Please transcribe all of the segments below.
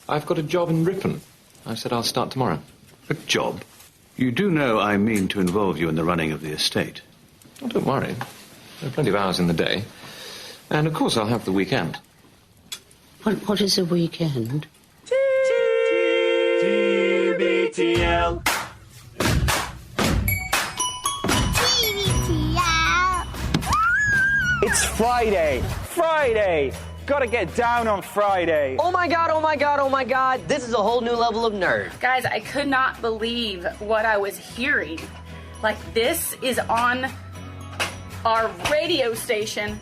I've got a job in Ripon. I said I'll start tomorrow. A job? You do know I mean to involve you in the running of the estate. Oh, don't worry. There are plenty of hours in the day. And, of course, I'll have the weekend. What is a weekend? TBTL. It's Friday. Friday. Gotta get down on Friday. Oh my god, oh my god, oh my god. This is a whole new level of nerd. Guys, I could not believe what I was hearing. Like, this is on our radio station.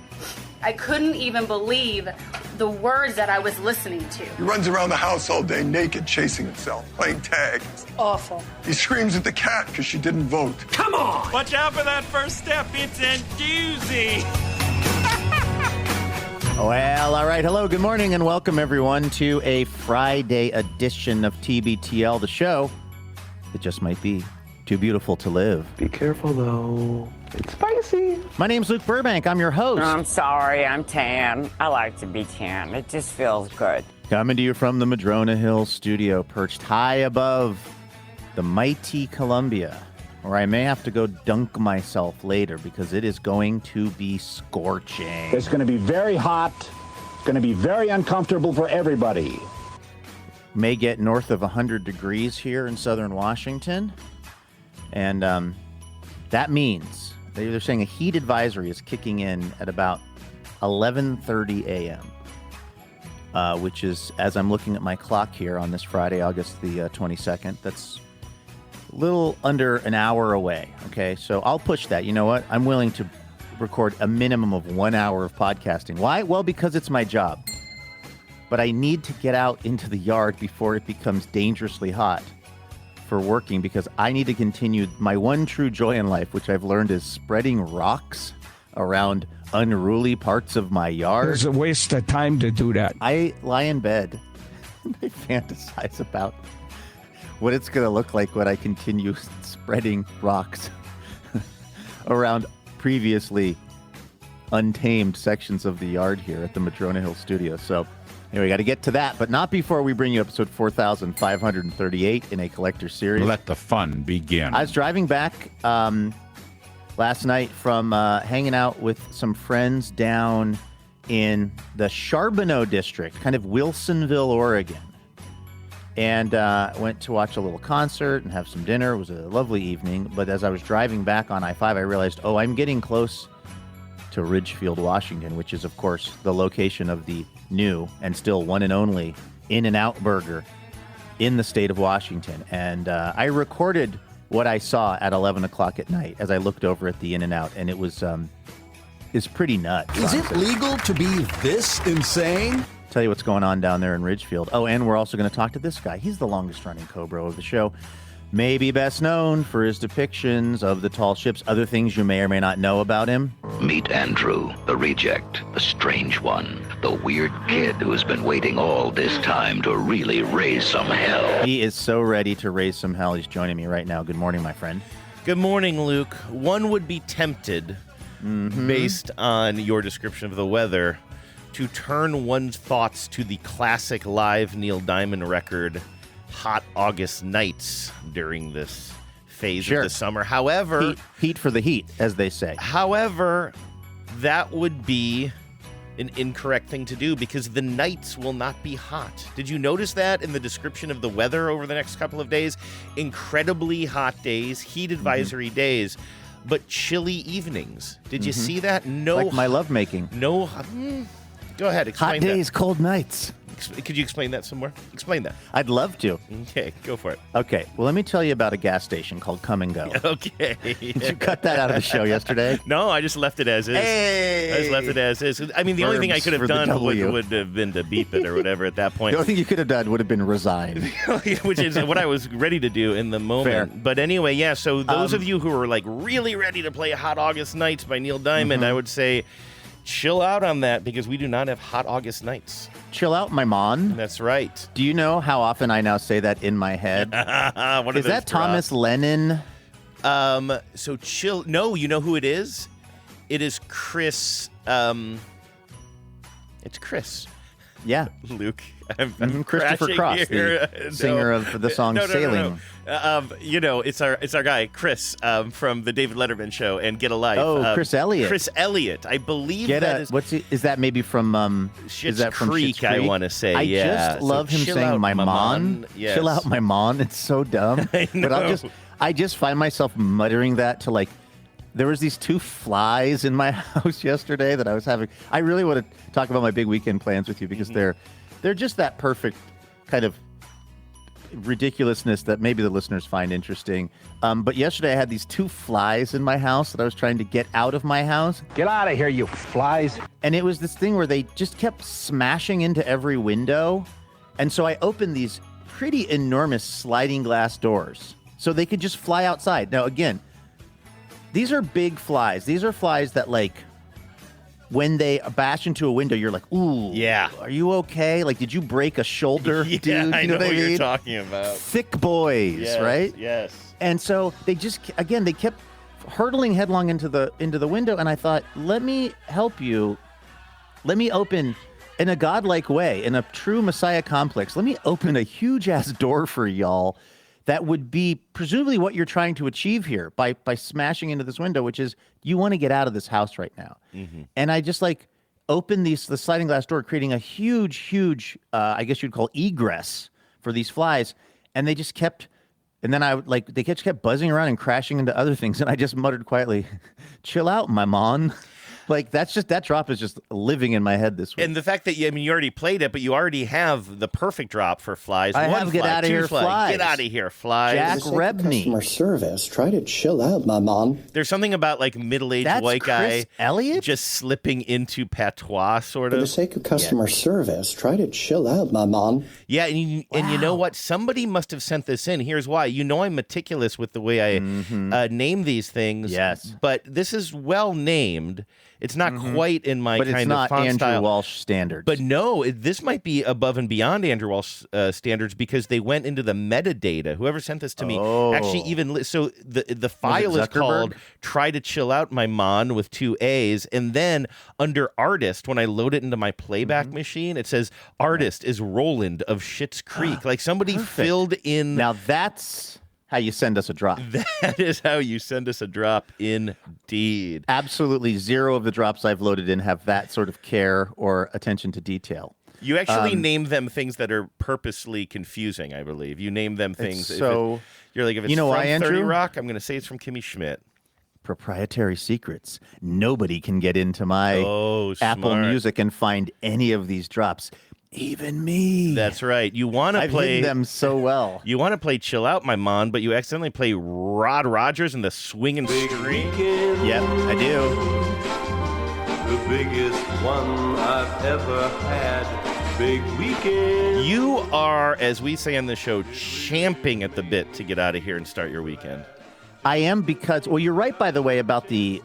I couldn't even believe the words that I was listening to. He runs around the house all day naked, chasing himself, playing tag. Awful. He screams at the cat because she didn't vote. Come on! Watch out for that first step. It's a doozy. Well, all right. Hello, good morning, and welcome, everyone, to a Friday edition of TBTL, the show that just might be too beautiful to live. Be careful, though. It's spicy. My name's Luke Burbank. I'm your host. I'm sorry, I'm tan. I like to be tan. It just feels good. Coming to you from the Madrona Hills studio, perched high above the mighty Columbia, where I may have to go dunk myself later because it is going to be scorching. It's going to be very hot. It's going to be very uncomfortable for everybody. May get north of 100 degrees here in southern Washington. And that means they're saying a heat advisory is kicking in at about 11:30 a.m., which is, as I'm looking at my clock here on this Friday, August the 22nd, that's a little under an hour away. Okay, so I'll push that. You know what? I'm willing to record a minimum of 1 hour of podcasting. Why? Well, because it's my job. But I need to get out into the yard before it becomes dangerously hot for working, because I need to continue my one true joy in life, which I've learned is spreading rocks around unruly parts of my yard. It's a waste of time to do that. I lie in bed and I fantasize about what it's going to look like when I continue spreading rocks around previously untamed sections of the yard here at the Madrona Hill studio. So anyway, we got to get to that, but not before we bring you episode 4,538 in a collector series. Let the fun begin. I was driving back last night from hanging out with some friends down in the Charbonneau district, kind of Wilsonville, Oregon. And went to watch a little concert and have some dinner. It was a lovely evening. But as I was driving back on I-5, I realized, I'm getting close to Ridgefield, Washington, which is, of course, the location of the new and still one and only In-N-Out Burger in the state of Washington. And I recorded what I saw at 11 o'clock at night as I looked over at the In-N-Out, and it was it's pretty nuts. Is it legal to be this insane? Tell you what's going on down there in Ridgefield. Oh, and we're also going to talk to this guy. He's the longest-running Cobra of the show. Maybe best known for his depictions of the tall ships. Other things you may or may not know about him. Meet Andrew, the reject, the strange one, the weird kid who has been waiting all this time to really raise some hell. He is so ready to raise some hell. He's joining me right now. Good morning, my friend. Good morning, Luke. One would be tempted, based on your description of the weather, to turn one's thoughts to the classic live Neil Diamond record, Hot August Nights, during this phase of the summer. However, heat for the heat, as they say. However, that would be an incorrect thing to do because the nights will not be hot. Did you notice that in the description of the weather over the next couple of days? Incredibly hot days, heat advisory days, but chilly evenings. Did you see that? No. Like my lovemaking. No. Go ahead. Explain hot days, cold nights. Could you explain that some more? Explain that. I'd love to. Okay, go for it. Okay, well, let me tell you about a gas station called Come and Go. Okay. Did you cut that out of the show yesterday? No, I just left it as is. Hey! I just left it as is. I mean, the only thing I could have done would have been to beep it or whatever at that point. The only thing you could have done would have been resign. Which is what I was ready to do in the moment. Fair. But anyway, yeah, so those of you who are like really ready to play Hot August Nights by Neil Diamond, I would say chill out on that because we do not have Hot August Nights. Chill out, my mon. That's right. Do you know how often I now say that in my head? Is that Thomas Lennon? So chill. No, you know who it is? It is Chris. It's Chris. Yeah. Luke. I'm Christopher crashing Cross, here. the singer of the song Sailing. It's our guy Chris from the David Letterman show and Get a Life. Oh, Chris Elliott. Chris Elliott, I believe is that maybe from Schitt's Creek? I want to say. I yeah. just love him saying "my mon." Yes. Chill out, my mon. It's so dumb. I know. But I just find myself muttering that to like. There was these 2 flies in my house yesterday that I was having. I really want to talk about my big weekend plans with you because they're just that perfect kind of ridiculousness that maybe the listeners find interesting. But yesterday I had these 2 flies in my house that I was trying to get out of my house. Get out of here, you flies. And it was this thing where they just kept smashing into every window. And so I opened these pretty enormous sliding glass doors so they could just fly outside. Now, again, these are big flies. These are flies that, like, when they bash into a window, you're like, ooh, yeah. Are you okay? Like, did you break a shoulder, yeah, dude? I know what you're talking about. Thick boys, yes, right? Yes. And so they they kept hurtling headlong into the window, and I thought, let me help you. Let me open, in a godlike way, in a true Messiah complex, let me open a huge-ass door for y'all that would be presumably what you're trying to achieve here by smashing into this window, which is you want to get out of this house right now. Mm-hmm. And I just opened the sliding glass door, creating a huge, I guess you'd call egress for these flies. And they just kept, and then they just kept buzzing around and crashing into other things. And I just muttered quietly, chill out, my mon. Like, that drop is just living in my head this week. And the fact that, you already played it, but you already have the perfect drop for flies. I One have fly, get out of 2 here, flies. flies. Get out of here, flies. Jack Rebney. Customer service. Try to chill out, my mom. There's something about, like, middle-aged white Chris guy Elliott? just slipping into patois, sort For of. the sake of customer service, try to chill out, my mom. Yeah, and you know what? Somebody must have sent this in. Here's why. I'm meticulous with the way I name these things. Yes. But this is well named. It's not quite in my kind of font style. But it's not Andrew Walsh standards. But no, this might be above and beyond Andrew Walsh standards because they went into the metadata. Whoever sent this to me actually so the file is called "Try to Chill Out, My Mon" with 2 A's, and then under artist, when I load it into my playback machine, it says artist is Roland of Schitt's Creek. Like somebody filled in. Now that's how you send us a drop. That is how you send us a drop, indeed. Absolutely 0 of the drops I've loaded in have that sort of care or attention to detail. You actually name them things that are purposely confusing, I believe. You name them things. So you're like, if it's from why, 30 Andrew? Rock, I'm going to say it's from Kimmy Schmidt. Proprietary secrets. Nobody can get into my Apple smart. Music and find any of these drops. Even me. That's right. You want to play hidden them so well. You want to play "Chill Out, My Mon," but you accidentally play Rod Rogers and the Swingin' Street. Yep, I do. The biggest one I've ever had. Big weekend. You are, as we say on the show, champing at the bit to get out of here and start your weekend. I am because, well, you're right, by the way, about the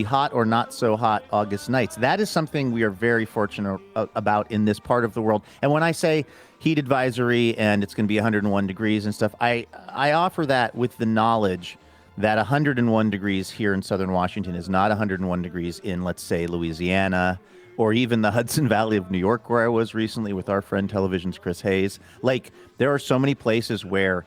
hot or not so hot August nights. That is something we are very fortunate about in this part of the world. And when I say heat advisory and it's going to be 101 degrees and stuff, I offer that with the knowledge that 101 degrees here in southern Washington is not 101 degrees in, let's say, Louisiana or even the Hudson Valley of New York, where I was recently with our friend Television's Chris Hayes. Like, there are so many places where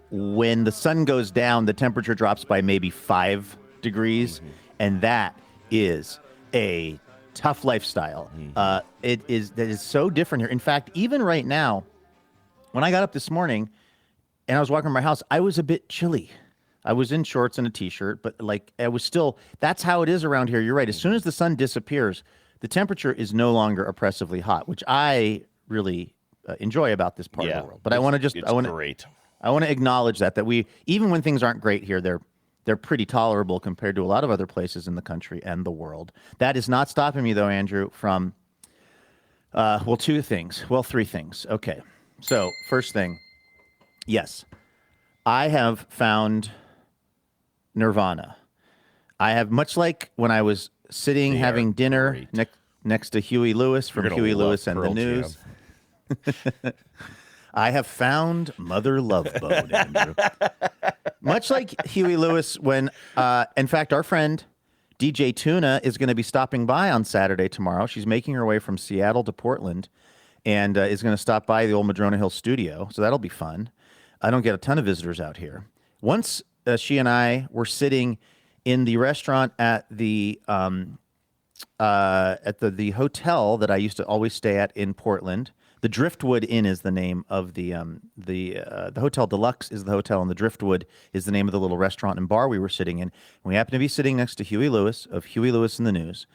when the sun goes down, the temperature drops by maybe 5 degrees, and that is a tough lifestyle. That is so different here. In fact, even right now, when I got up this morning and I was walking around my house, I was a bit chilly. I was in shorts and a t-shirt, but I was still, that's how it is around here. You're right. As soon as the sun disappears, the temperature is no longer oppressively hot, which I really enjoy about this part of the world. But I want to acknowledge that we, even when things aren't great here, they're pretty tolerable compared to a lot of other places in the country and the world. That is not stopping me, though, Andrew, from, three things. Okay. So, first thing, yes, I have found Nirvana. I have, much like when I was sitting having dinner next to Huey Lewis from Huey Lewis and the News. I have found Mother Love Bone, Andrew. Much like Huey Lewis, when, in fact, our friend DJ Tuna is going to be stopping by on Saturday tomorrow. She's making her way from Seattle to Portland. and is going to stop by the old Madrona Hill studio, so that'll be fun. I don't get a ton of visitors out here. Once she and I were sitting in the restaurant at the hotel that I used to always stay at in Portland. The Driftwood Inn is the name of the Hotel Deluxe is the hotel, and the Driftwood is the name of the little restaurant and bar we were sitting in. We happened to be sitting next to Huey Lewis of Huey Lewis and the News,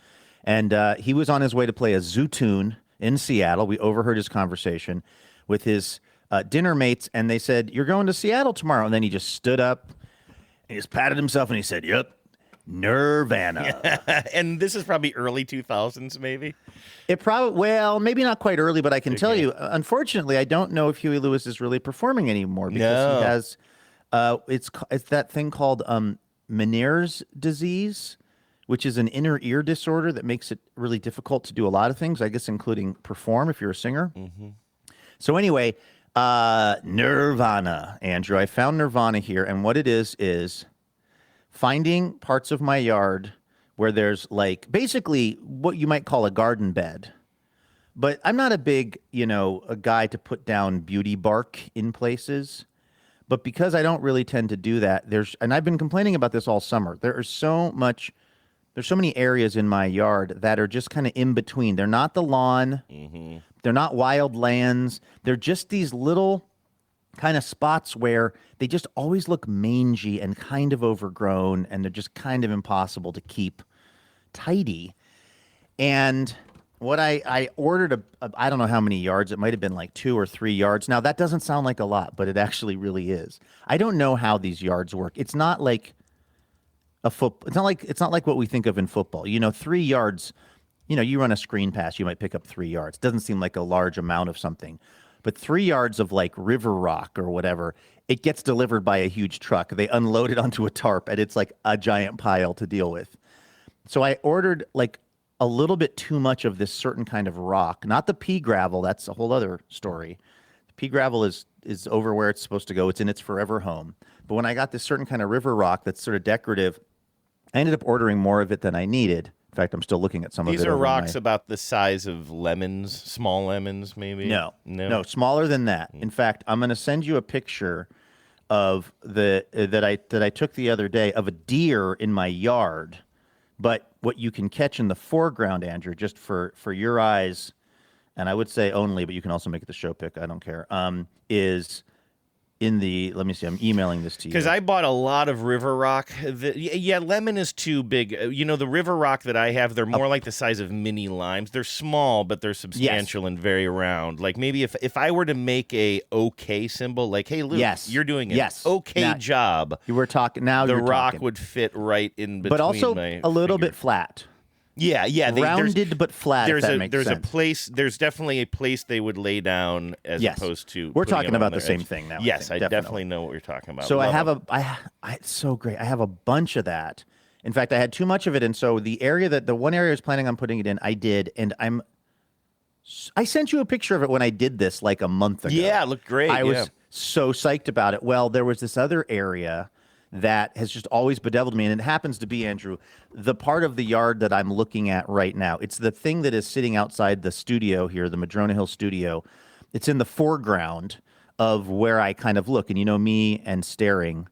and he was on his way to play a zoo tune in Seattle. We overheard his conversation with his dinner mates, and they said, "You're going to Seattle tomorrow," and then he just stood up and he just patted himself and he said, "Yep. Nirvana." And this is probably early 2000s, maybe? It probably, well, maybe not quite early, but I can tell you, unfortunately, I don't know if Huey Lewis is really performing anymore because he has, it's that thing called Meniere's disease, which is an inner ear disorder that makes it really difficult to do a lot of things, I guess, including perform if you're a singer. Mm-hmm. So anyway, Nirvana, Andrew. I found Nirvana here, and what it is finding parts of my yard where there's like basically what you might call a garden bed. But I'm not a big, a guy to put down beauty bark in places. But because I don't really tend to do that, and I've been complaining about this all summer. There's so many areas in my yard that are just kind of in between. They're not the lawn. Mm-hmm. They're not wild lands. They're just these little kind of spots where they just always look mangy and kind of overgrown, and they're just kind of impossible to keep tidy. And what I ordered, I don't know how many yards, it might have been like 2 or 3 yards. Now, that doesn't sound like a lot, but it actually really is. I don't know how these yards work. It's not like it's not like what we think of in football. 3 yards, you run a screen pass, you might pick up 3 yards. Doesn't seem like a large amount of something. But 3 yards of like river rock or whatever, it gets delivered by a huge truck. They unload it onto a tarp, and it's like a giant pile to deal with. So I ordered like a little bit too much of this certain kind of rock, not the pea gravel. That's a whole other story. The pea gravel is over where it's supposed to go. It's in its forever home. But when I got this certain kind of river rock that's sort of decorative, I ended up ordering more of it than I needed. In fact, I'm still looking at some of it. These are rocks about the size of lemons, small lemons, maybe? No, smaller than that. In fact, I'm going to send you a picture of that I took the other day of a deer in my yard. But what you can catch in the foreground, Andrew, just for your eyes, and I would say only, but you can also make it the show pick, I don't care, is in the, let me see, I'm emailing this to you. Because I bought a lot of river rock. Lemon is too big. The river rock that I have, they're more like the size of mini limes. They're small, but they're substantial and very round. Like maybe if I were to make a okay symbol, like, hey, Luke, you're doing an okay job. You were talking, now the you're rock talking. would fit right in between. But also a little bit flat. Yeah. Rounded but flat. There's a place. There's definitely a place they would lay down as opposed to. We're talking about the same thing now. Yes, I definitely know what you're talking about. So it's so great. I have a bunch of that. In fact, I had too much of it, and so the one area I was planning on putting it in, I did, and I sent you a picture of it when I did this like a month ago. Yeah, it looked great. I was so psyched about it. Well, there was this other area that has just always bedeviled me, and it happens to be, Andrew, the part of the yard that I'm looking at right now. It's the thing that is sitting outside the studio here, the Madrona Hill studio. It's in the foreground of where I kind of look, and me and staring,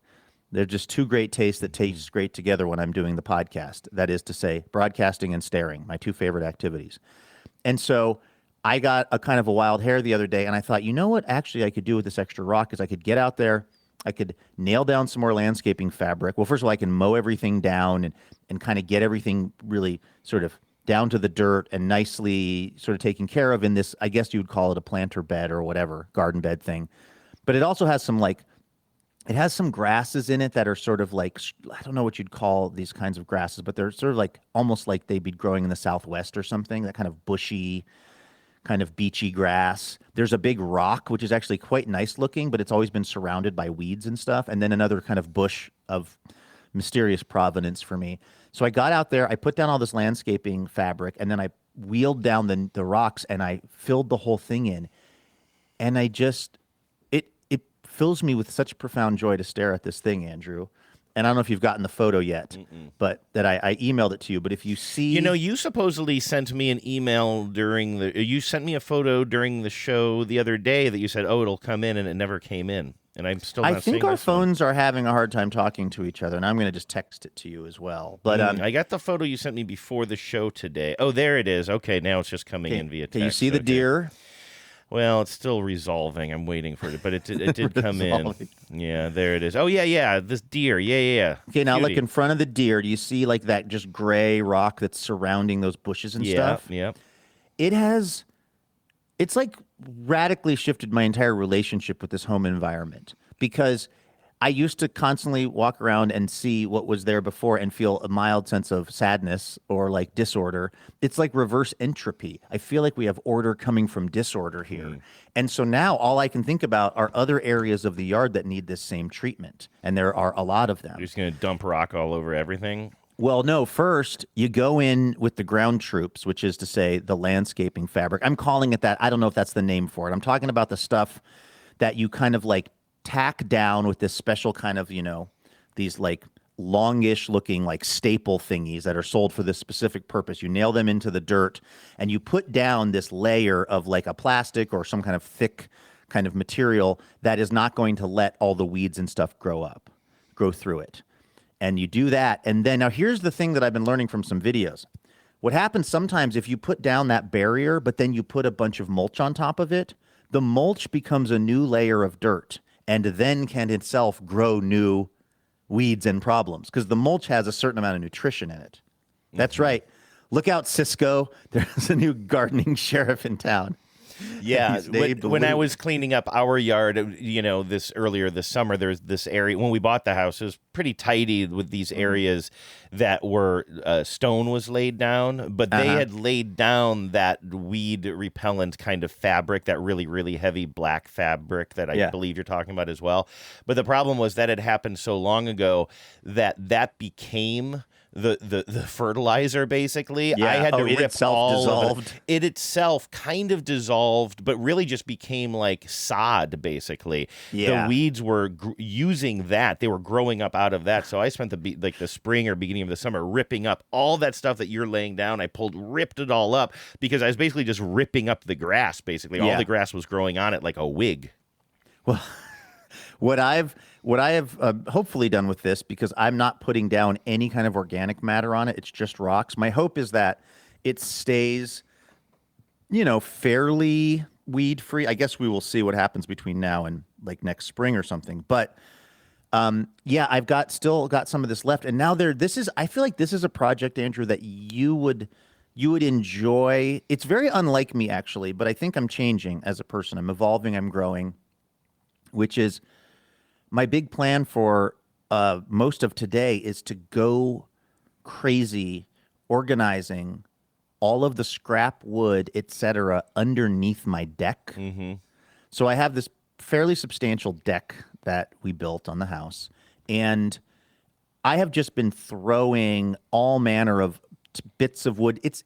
they're just two great tastes that taste great together when I'm doing the podcast. That is to say, broadcasting and staring, my two favorite activities. And so I got a kind of a wild hair the other day, and I thought, you know what actually I could do with this extra rock is I could get out there, I could nail down some more landscaping fabric. Well, first of all, I can mow everything down and kind of get everything really sort of down to the dirt and nicely sort of taken care of in this, I guess you would call it a planter bed or whatever, garden bed thing. But it also has some grasses in it that are sort of like, I don't know what you'd call these kinds of grasses, but they're sort of like almost like they'd be growing in the Southwest or something, that kind of bushy, kind of beachy grass. There's a big rock, which is actually quite nice looking, but it's always been surrounded by weeds and stuff. And then another kind of bush of mysterious provenance for me. So I got out there, I put down all this landscaping fabric, and then I wheeled down the rocks, and I filled the whole thing in. And it fills me with such profound joy to stare at this thing, Andrew. and I don't know if you've gotten the photo yet, but that I emailed it to you. But if you see, you supposedly sent me an email you sent me a photo during the show the other day that you said, oh, it'll come in, and it never came in. And I'm still not I think seeing our this one. phones are having a hard time talking to each other, and I'm going to just text it to you as well. But I got the photo you sent me before the show today. Oh, there it is. Okay, now it's just coming in via text. Can you see the deer? Well, it's still resolving. I'm waiting for it, but it did come in. Yeah, there it is. Oh, yeah, this deer. Yeah. Okay, now Beauty. look in front of the deer. Do you see like that just gray rock that's surrounding those bushes and stuff? Yeah. It's like radically shifted my entire relationship with this home environment, because I used to constantly walk around and see what was there before and feel a mild sense of sadness or like disorder. It's like reverse entropy. I feel like we have order coming from disorder here. And so now all I can think about are other areas of the yard that need this same treatment. And there are a lot of them. You're just going to dump rock all over everything? Well, no, first you go in with the ground troops, which is to say the landscaping fabric. I'm calling it that. I don't know if that's the name for it. I'm talking about the stuff that you kind of like tack down with this special kind of, these like longish looking like staple thingies that are sold for this specific purpose. You nail them into the dirt and you put down this layer of like a plastic or some kind of thick kind of material that is not going to let all the weeds and stuff grow through it. And you do that. And then now here's the thing that I've been learning from some videos. What happens sometimes if you put down that barrier, but then you put a bunch of mulch on top of it, the mulch becomes a new layer of dirt and then can itself grow new weeds and problems because the mulch has a certain amount of nutrition in it. That's right. Look out, Cisco. There's a new gardening sheriff in town. Yeah, when I was cleaning up our yard, this earlier this summer, there's this area, when we bought the house, it was pretty tidy with these areas that were, stone was laid down, but they had laid down that weed repellent kind of fabric, that really, really heavy black fabric that I believe you're talking about as well. But the problem was that had happened so long ago that became the fertilizer, basically. I had to rip all of it. It itself kind of dissolved, but really just became like sod, basically. The weeds were using that. They were growing up out of that. So I spent the spring or beginning of the summer ripping up all that stuff that you're laying down. I ripped it all up because I was basically just ripping up the grass, basically. All the grass was growing on it like a wig. Well, what I have hopefully done with this, because I'm not putting down any kind of organic matter on it, it's just rocks. My hope is that it stays, fairly weed free. I guess we will see what happens between now and like next spring or something. But I've still got some of this left. And now I feel like this is a project, Andrew, that you would enjoy. It's very unlike me, actually, but I think I'm changing as a person. I'm evolving, I'm growing, which is my big plan for most of today is to go crazy organizing all of the scrap wood, etc., underneath my deck. So I have this fairly substantial deck that we built on the house, and I have just been throwing all manner of bits of wood. It's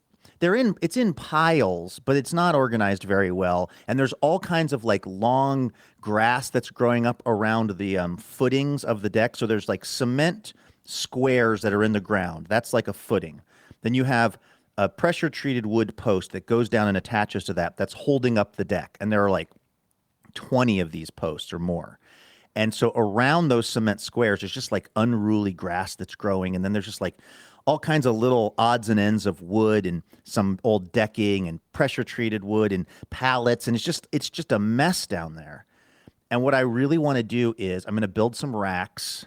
in piles, but it's not organized very well. And there's all kinds of like long grass that's growing up around the footings of the deck. So there's like cement squares that are in the ground. That's like a footing. Then you have a pressure treated wood post that goes down and attaches to that. That's holding up the deck. And there are like 20 of these posts or more. And so around those cement squares, there's just like unruly grass that's growing. And then there's just like all kinds of little odds and ends of wood and some old decking and pressure treated wood and pallets. And it's just a mess down there. And what I really want to do is I'm going to build some racks.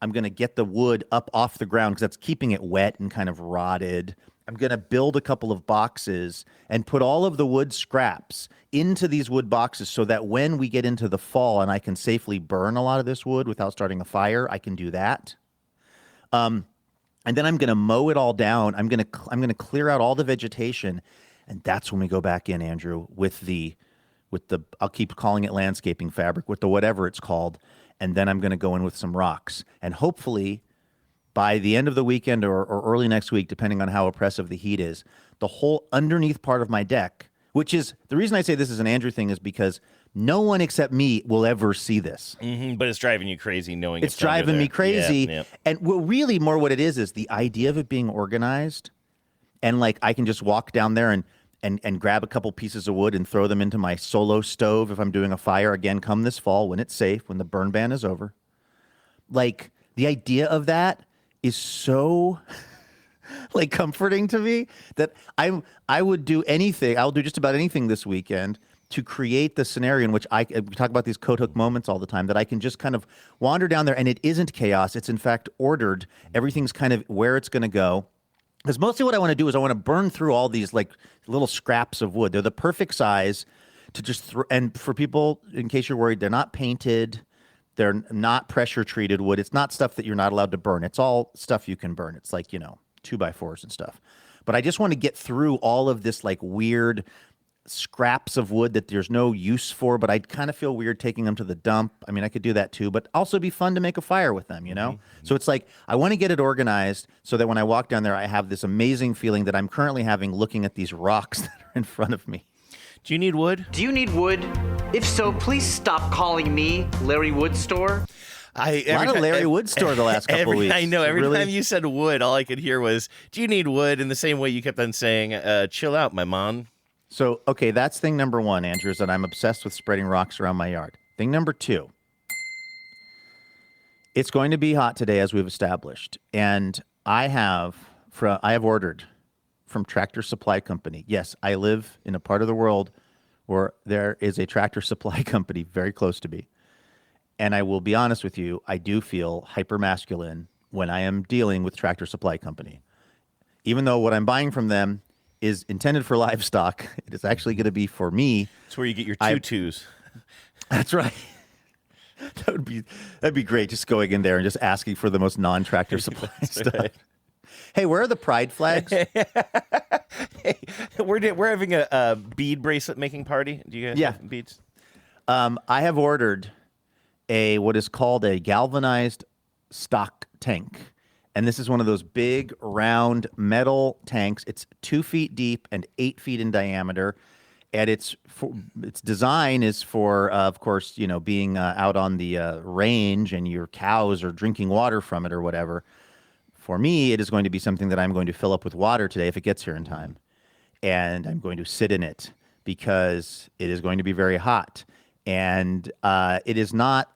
I'm going to get the wood up off the ground because that's keeping it wet and kind of rotted. I'm going to build a couple of boxes and put all of the wood scraps into these wood boxes so that when we get into the fall and I can safely burn a lot of this wood without starting a fire, I can do that. And then I'm going to mow it all down. I'm going to clear out all the vegetation, and that's when we go back in, Andrew, with the I'll keep calling it landscaping fabric, with the whatever it's called, and then I'm going to go in with some rocks. And hopefully by the end of the weekend or early next week, depending on how oppressive the heat is, the whole underneath part of my deck, which is the reason I say this is an Andrew thing, is because No one except me will ever see this. But it's driving you crazy knowing It's driving me crazy. Yeah. And really more what it is the idea of it being organized, and like I can just walk down there and grab a couple pieces of wood and throw them into my solo stove if I'm doing a fire again come this fall when it's safe, when the burn ban is over. Like the idea of that is so like comforting to me that I would do anything. I'll do just about anything this weekend to create the scenario in which we talk about these code hook moments all the time, that I can just kind of wander down there and it isn't chaos. It's in fact ordered. Everything's kind of where it's going to go. Because mostly what I want to do is I want to burn through all these like little scraps of wood. They're the perfect size to just and for people, in case you're worried, they're not painted. They're not pressure treated wood. It's not stuff that you're not allowed to burn. It's all stuff you can burn. It's like, 2x4s and stuff. But I just want to get through all of this like weird scraps of wood that there's no use for, but I'd kind of feel weird taking them to the dump. I mean, I could do that too, but also be fun to make a fire with them, So it's like, I want to get it organized so that when I walk down there, I have this amazing feeling that I'm currently having looking at these rocks that are in front of me. Do you need wood? Do you need wood? If so, please stop calling me Larry Wood Store. A lot of Larry Wood Store the last couple weeks. I know. Every time you said wood, all I could hear was, do you need wood? In the same way you kept on saying, chill out, my man. So, okay, that's thing number one, Andrew, is that I'm obsessed with spreading rocks around my yard. Thing number two, it's going to be hot today, as we've established. And I have ordered from Tractor Supply Company. Yes, I live in a part of the world where there is a Tractor Supply Company very close to me. And I will be honest with you, I do feel hyper-masculine when I am dealing with Tractor Supply Company. Even though what I'm buying from them is intended for livestock, it is actually going to be for me. It's where you get your tutus. That's right. That'd be great, just going in there and just asking for the most non-Tractor Supply stuff. Right. Hey, where are the pride flags? Hey, we're having a bead bracelet making party. Do you guys have beads? I have ordered what is called a galvanized stock tank. And this is one of those big, round metal tanks. It's 2 feet deep and 8 feet in diameter. And its design is for, of course, being out on the range and your cows are drinking water from it or whatever. For me, it is going to be something that I'm going to fill up with water today if it gets here in time. And I'm going to sit in it because it is going to be very hot. And it is not,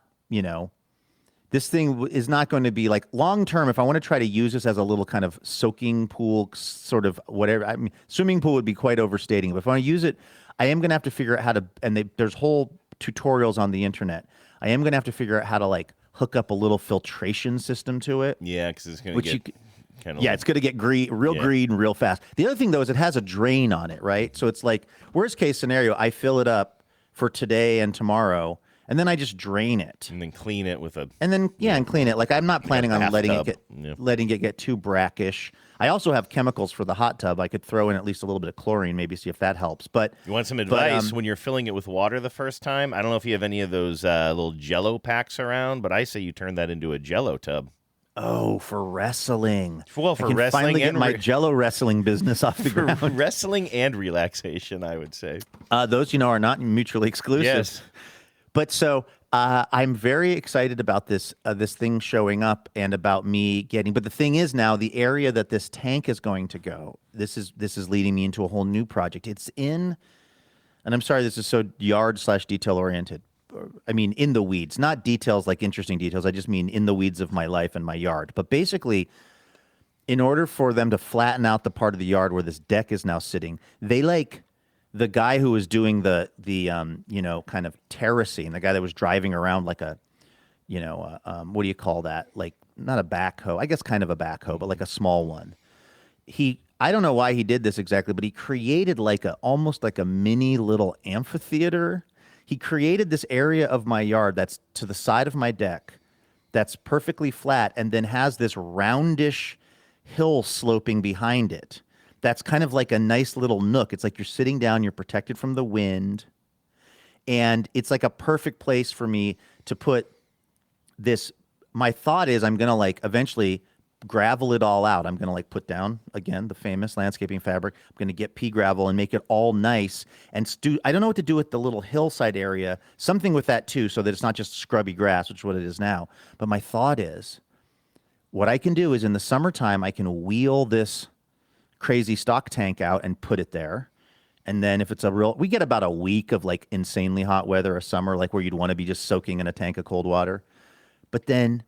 this thing is not going to be like long term. If I want to try to use this as a little kind of soaking pool, sort of whatever. I mean, swimming pool would be quite overstating. But if I want to use it, I am going to have to figure out how to. And there's whole tutorials on the internet. I am going to have to figure out how to like hook up a little filtration system to it. Yeah, because it's going to get kind of. Yeah, it's going to get green real fast. The other thing though is it has a drain on it, right? So it's like worst case scenario, I fill it up for today and tomorrow. And then I just drain it. And then clean it with a... And then, and clean it. Like, I'm not planning on letting it get too brackish. I also have chemicals for the hot tub. I could throw in at least a little bit of chlorine, maybe see if that helps. But you want some advice when you're filling it with water the first time? I don't know if you have any of those little Jell-O packs around, but I say you turn that into a Jell-O tub. Oh, for wrestling. Well, for I can wrestling finally get my Jell-O wrestling business off the ground. Wrestling and relaxation, I would say. Those, are not mutually exclusive. Yes. But so I'm very excited about this thing showing up and about me getting. But the thing is now the area that this tank is going to go. This is leading me into a whole new project. It's in, and I'm sorry, this is so yard/detail oriented. I mean, in the weeds, not details like interesting details. I just mean in the weeds of my life and my yard. But basically, in order for them to flatten out the part of the yard where this deck is now sitting, they like. The guy who was doing the kind of terracing, the guy that was driving around like a, what do you call that? Like not a backhoe, I guess kind of a backhoe, but like a small one. I don't know why he did this exactly, but he created almost like a mini little amphitheater. He created this area of my yard that's to the side of my deck that's perfectly flat and then has this roundish hill sloping behind it. That's kind of like a nice little nook. It's like you're sitting down, you're protected from the wind. And it's like a perfect place for me to put this. My thought is I'm going to eventually gravel it all out. I'm going to like put down, again, the famous landscaping fabric. I'm going to get pea gravel and make it all nice. And I don't know what to do with the little hillside area. Something with that too, so that it's not just scrubby grass, which is what it is now. But my thought is, what I can do is in the summertime, I can wheel this crazy stock tank out and put it there. And then if it's we get about a week of like insanely hot weather, a summer, like where you'd want to be just soaking in a tank of cold water. But then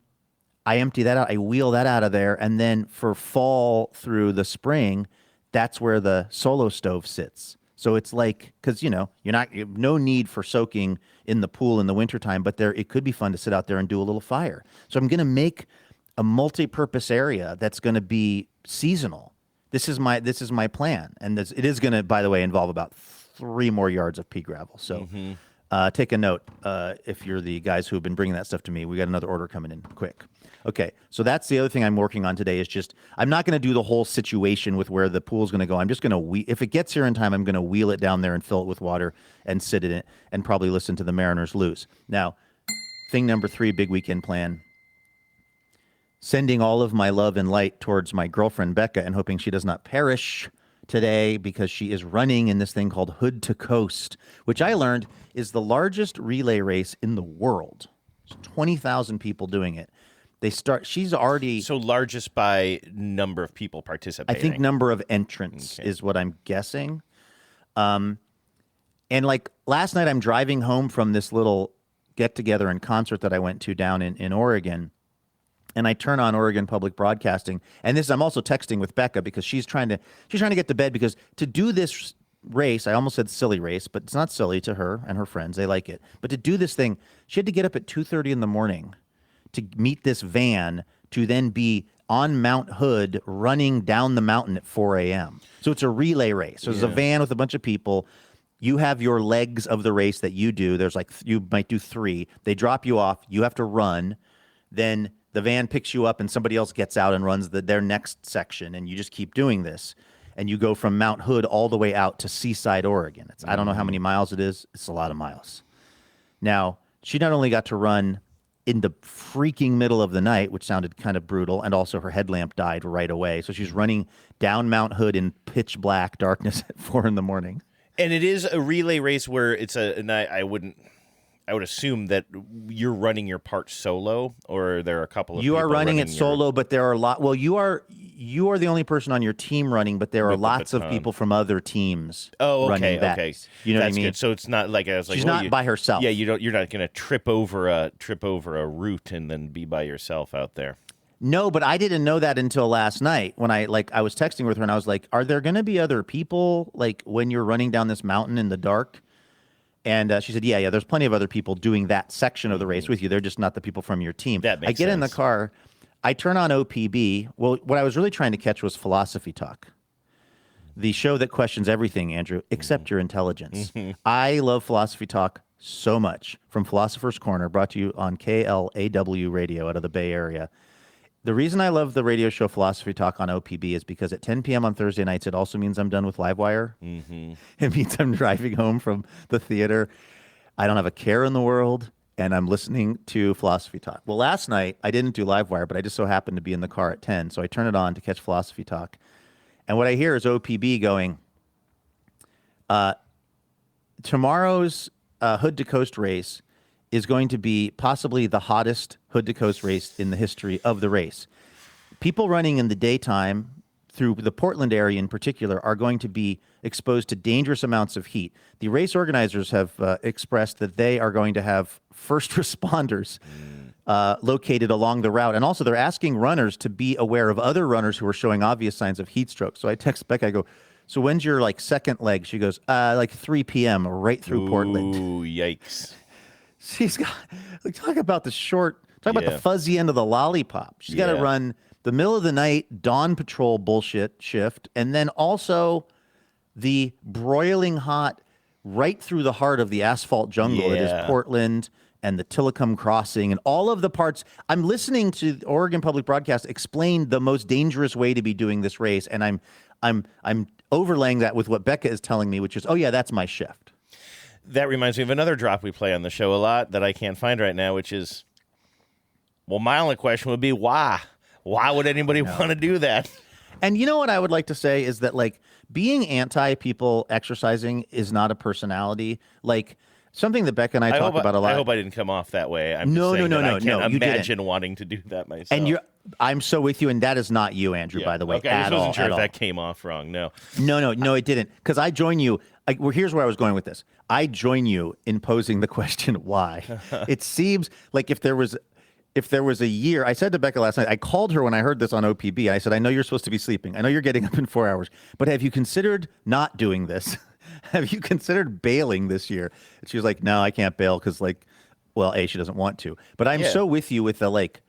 I empty that out, I wheel that out of there. And then for fall through the spring, that's where the solo stove sits. So it's like, because, you have no need for soaking in the pool in the wintertime, but it could be fun to sit out there and do a little fire. So I'm going to make a multi-purpose area that's going to be seasonal. This is my plan, and it is going to, by the way, involve about 3 more yards of pea gravel. So take a note if you're the guys who have been bringing that stuff to me. We got another order coming in quick. Okay, so that's the other thing I'm working on today is just I'm not going to do the whole situation with where the pool's going to go. I'm just going to if it gets here in time, I'm going to wheel it down there and fill it with water and sit in it and probably listen to the Mariners lose. Now, thing number 3, big weekend plan. Sending all of my love and light towards my girlfriend, Becca, and hoping she does not perish today because she is running in this thing called Hood to Coast, which I learned is the largest relay race in the world. There's 20,000 people doing it. She's already... So largest by number of people participating. I think number of entrants is what I'm guessing. And like last night, I'm driving home from this little get-together and concert that I went to down in Oregon. And I turn on Oregon Public Broadcasting, and I'm also texting with Becca because she's trying to get to bed because to do this race, I almost said silly race, but it's not silly to her and her friends. They like it. But to do this thing, she had to get up at 2:30 in the morning to meet this van to then be on Mount Hood running down the mountain at 4 a.m. So it's a relay race. So there's a van with a bunch of people. You have your legs of the race that you do. There's you might do 3. They drop you off. You have to run. Then the van picks you up and somebody else gets out and runs their next section, and you just keep doing this. And you go from Mount Hood all the way out to Seaside, Oregon. I don't know how many miles it is. It's a lot of miles. Now, she not only got to run in the freaking middle of the night, which sounded kind of brutal, and also her headlamp died right away. So she's running down Mount Hood in pitch black darkness at 4 in the morning. And it is a relay race where I would assume that you're running your part solo, or there are a couple of people. You are running it solo, but there are a lot. Well, you are the only person on your team running, but there are lots of people from other teams. running that. Okay. You know That's what I mean? Good. So it's not like I was like, she's not by herself. Yeah, you're not going to trip over a route and then be by yourself out there. No, but I didn't know that until last night when I was texting with her and I was like, "Are there going to be other people like when you're running down this mountain in the dark?" And she said, yeah, there's plenty of other people doing that section of the race with you. They're just not the people from your team. That makes I get in the car. I turn on OPB. Well, what I was really trying to catch was Philosophy Talk, the show that questions everything, Andrew, except your intelligence. I love Philosophy Talk so much. From Philosopher's Corner, brought to you on KLAW radio out of the Bay Area. The reason I love the radio show Philosophy Talk on OPB is because at 10 p.m. on Thursday nights, it also means I'm done with Livewire. It means I'm driving home from the theater. I don't have a care in the world, and I'm listening to Philosophy Talk. Well, last night, I didn't do Livewire, but I just so happened to be in the car at 10, so I turn it on to catch Philosophy Talk. And what I hear is OPB going, tomorrow's Hood to Coast race is going to be possibly the hottest Hood to Coast race in the history of the race. People running in the daytime through the Portland area in particular are going to be exposed to dangerous amounts of heat. The race organizers have expressed that they are going to have first responders located along the route. And also they're asking runners to be aware of other runners who are showing obvious signs of heat stroke. So I text Becca, I go, so when's your second leg? She goes, 3 p.m. right through Portland. Ooh, yikes. She's got, talk about the fuzzy end of the lollipop. She's got to run the middle of the night dawn patrol bullshit shift, and then also the broiling hot right through the heart of the asphalt jungle that is Portland and the Tillicum Crossing and all of the parts. I'm listening to Oregon Public Broadcast explain the most dangerous way to be doing this race, and I'm overlaying that with what Becca is telling me, which is, that's my shift. That reminds me of another drop we play on the show a lot that I can't find right now, which is, well, my only question would be why? Why would anybody want to do that? And you know what I would like to say is that, like, being anti people exercising is not a personality. Like, something that Becca and I talk about a lot. I hope I didn't come off that way. I'm No, just saying no, that no, I can't you imagine didn't. wanting to do that myself. And I'm so with you, and that is not you, Andrew, by the way, okay, I just at wasn't all. sure at if all. that came off wrong. No, it didn't. Because I join you. Here's where I was going with this. I join you in posing the question, why? It seems like if there was a year, I said to Becca last night, I called her when I heard this on OPB. I said, I know you're supposed to be sleeping. I know you're getting up in 4 hours, but have you considered not doing this? Have you considered bailing this year? And she was like, no, I can't bail because, like, well, A, she doesn't want to. But I'm so with you with the, like,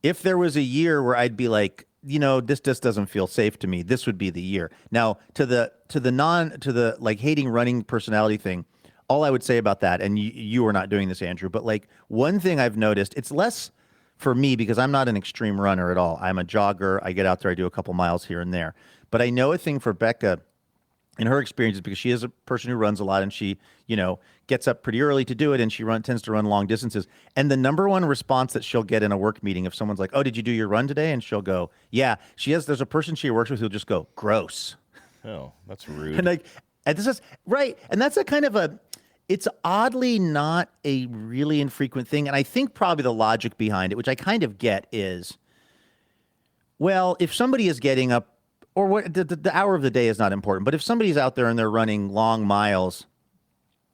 if there was a year where I'd be like, this just doesn't feel safe to me, this would be the year. Now, to the like hating running personality thing, all I would say about that, and you are not doing this, Andrew, but like one thing I've noticed, it's less for me because I'm not an extreme runner at all. I'm a jogger. I get out there, I do a couple miles here and there. But I know a thing for Becca in her experiences, because she is a person who runs a lot, and she, gets up pretty early to do it, and she tends to run long distances. And the number one response that she'll get in a work meeting, if someone's like, oh, did you do your run today? And she'll go, yeah. There's a person she works with who'll just go, gross. Oh, that's rude. And this is right. And that's a kind of it's oddly not a really infrequent thing. And I think probably the logic behind it, which I kind of get, is, well, if somebody is getting up, or what the hour of the day is not important, but if somebody's out there and they're running long miles,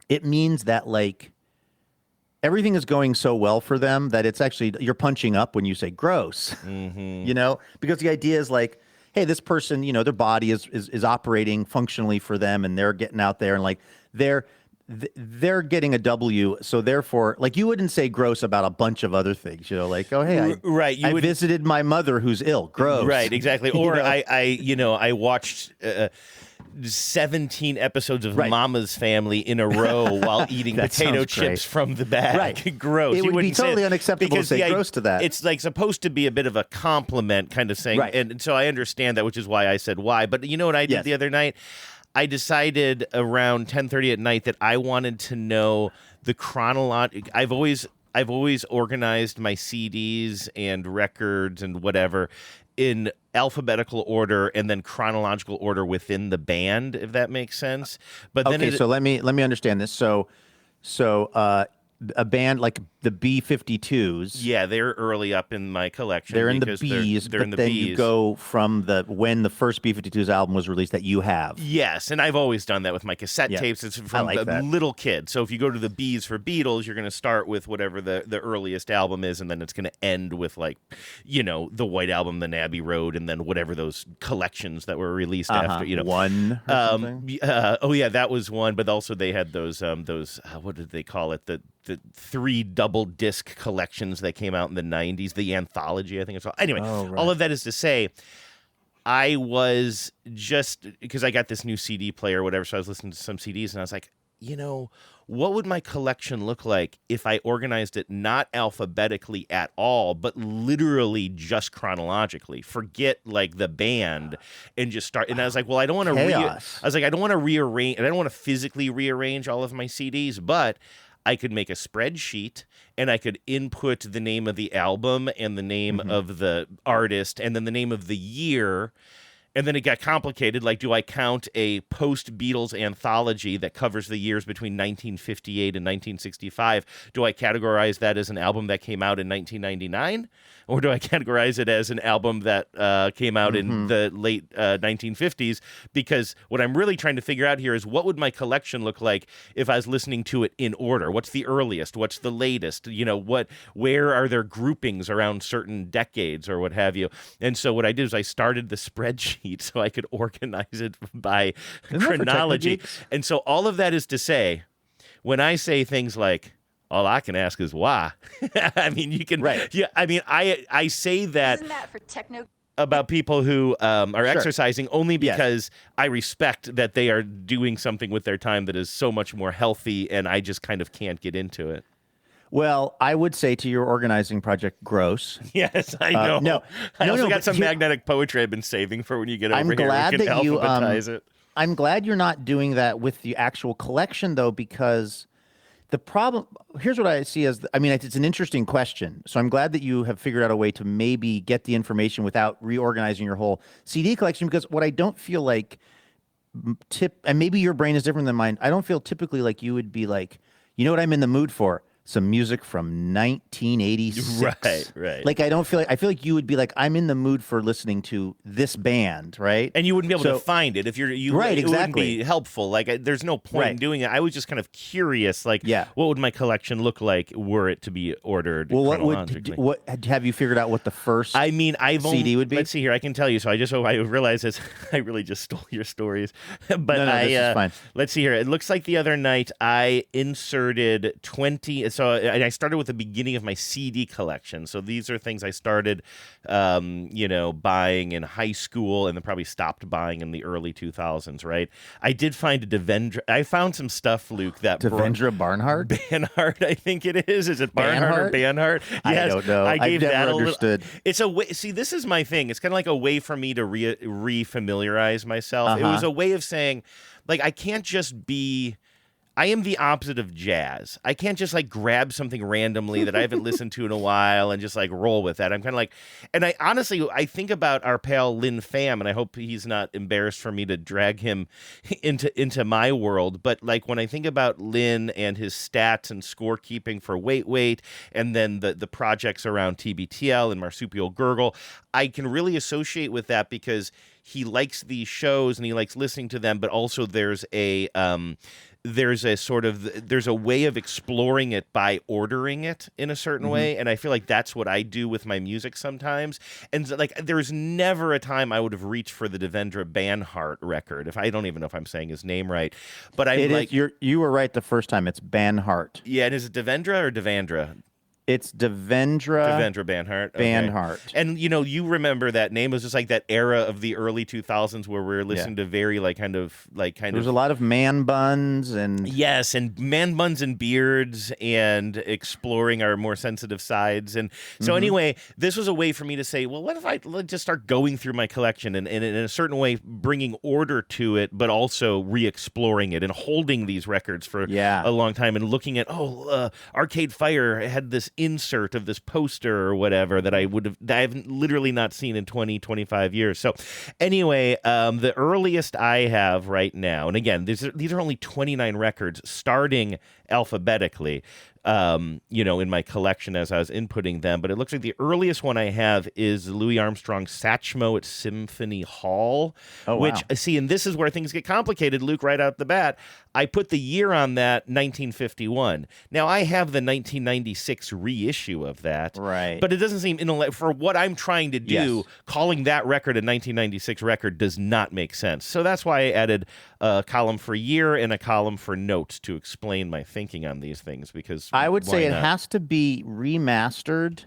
it means that, like, everything is going so well for them that it's actually, you're punching up when you say gross, because the idea is like, hey, this person, their body is operating functionally for them, and they're getting out there and, like, they're getting a W, so therefore, like, you wouldn't say gross about a bunch of other things, like, oh, hey, I visited my mother who's ill, gross. Right, exactly. Or I watched 17 episodes of Mama's Family in a row while eating potato chips from the bag. Right. Gross. It would be totally unacceptable to say gross to that. It's like supposed to be a bit of a compliment kind of thing. Right. And so I understand that, which is why I said why. But you know what I did the other night? I decided around 10:30 at night that I wanted to know the chronological. I've always organized my CDs and records and whatever in alphabetical order and then chronological order within the band, if that makes sense. But then so let me understand this. So a band like the B-52s. Yeah, they're early up in my collection. They're in the Bs, they're but in the then Bs. you go from when the first B-52s album was released that you have. Yes, and I've always done that with my cassette tapes. It's from a little kid. So if you go to the Bs for Beatles, you're going to start with whatever the earliest album is, and then it's going to end with, like, the White Album, then Abbey Road, and then whatever those collections that were released after. One or something? That was one, but also they had those what did they call it? The 3 double disc collections that came out in the 90s, the anthology, I think it's called. Anyway, all of that is to say, I was just, because I got this new CD player or whatever, so I was listening to some CDs, and I was like, what would my collection look like if I organized it not alphabetically at all, but literally just chronologically? Forget, like, the band and just start. And I was like, well, I don't want to I don't want to rearrange, and I don't want to physically rearrange all of my CDs, but I could make a spreadsheet, and I could input the name of the album and the name of the artist and then the name of the year. And then it got complicated. Like, do I count a post-Beatles anthology that covers the years between 1958 and 1965? Do I categorize that as an album that came out in 1999? Or do I categorize it as an album that came out in the late 1950s? Because what I'm really trying to figure out here is, what would my collection look like if I was listening to it in order? What's the earliest? What's the latest? Where are there groupings around certain decades or what have you? And so what I did is I started the spreadsheet so I could organize it by chronology. And so all of that is to say, when I say things like, all I can ask is why. I mean, you can. Right. Yeah. I mean, I say that. Isn't that for techno? About people who are exercising only because I respect that they are doing something with their time that is so much more healthy, and I just kind of can't get into it. Well, I would say to your organizing project, gross. Yes, I know. I also got some magnetic poetry I've been saving for when you get over here. Glad we can that alphabetize it. I'm glad you're not doing that with the actual collection, though, because The problem, here's what I see as, it's an interesting question. So I'm glad that you have figured out a way to maybe get the information without reorganizing your whole CD collection, because what I don't feel like and maybe your brain is different than mine. I don't feel typically like you would be like, you know what I'm in the mood for? Some music from 1986. Right. Like, I feel like you would be like, I'm in the mood for listening to this band, right? And you wouldn't be able to find it if right, it exactly. wouldn't be helpful. Like, there's no point in doing it. I was just kind of curious, like, what would my collection look like were it to be ordered chronologically? What have you figured out what the first CD would be? Let's see here. I can tell you. So I realized this. I really just stole your stories. But this is fine. Let's see here. It looks like the other night I inserted 20. So I started with the beginning of my CD collection. So these are things I started, buying in high school and then probably stopped buying in the early 2000s, right? I did find a Devendra. I found some stuff, Luke, that Devendra Banhart? Banhart, I think it is. Is it Barnhart or Banhart? Yes, I don't know. I've never understood. It's a way. See, this is my thing. It's kind of like a way for me to re-familiarize myself. It was a way of saying, like, I can't just be. I am the opposite of jazz. I can't just like grab something randomly that I haven't listened to in a while and just like roll with that. I'm kind of like, and I think about our pal Lin Pham, and I hope he's not embarrassed for me to drag him into my world. But like when I think about Lin and his stats and scorekeeping for Wait, and then the projects around TBTL and Marsupial Gurgle, I can really associate with that because he likes these shows and he likes listening to them, but also there's a way of exploring it by ordering it in a certain way, and I feel like that's what I do with my music sometimes. And like, there's never a time I would have reached for the Devendra Banhart record. If I don't even know if I'm saying his name right, but you were right the first time. It's Banhart. Yeah, and is it Devendra or Devandra? It's Devendra Banhart. Banhart. Okay. And, you remember that name. It was just like that era of the early 2000s where we were listening to very There's a lot of man buns and... Yes, and man buns and beards and exploring our more sensitive sides. And so anyway, this was a way for me to say, well, what if I just start going through my collection and in a certain way bringing order to it, but also re-exploring it and holding these records for a long time and looking at, Arcade Fire had this insert of this poster or whatever that I've literally not seen in 20, 25 years. So anyway, the earliest I have right now, and again, these are only 29 records starting alphabetically, in my collection as I was inputting them. But it looks like the earliest one I have is Louis Armstrong's Satchmo at Symphony Hall, see, and this is where things get complicated, Luke, right out the bat. I put the year on that, 1951. Now, I have the 1996 reissue of that. Right. But it doesn't seem, for what I'm trying to do, calling that record a 1996 record does not make sense. So that's why I added a column for year and a column for notes to explain my thinking on these things, because I would say it has to be remastered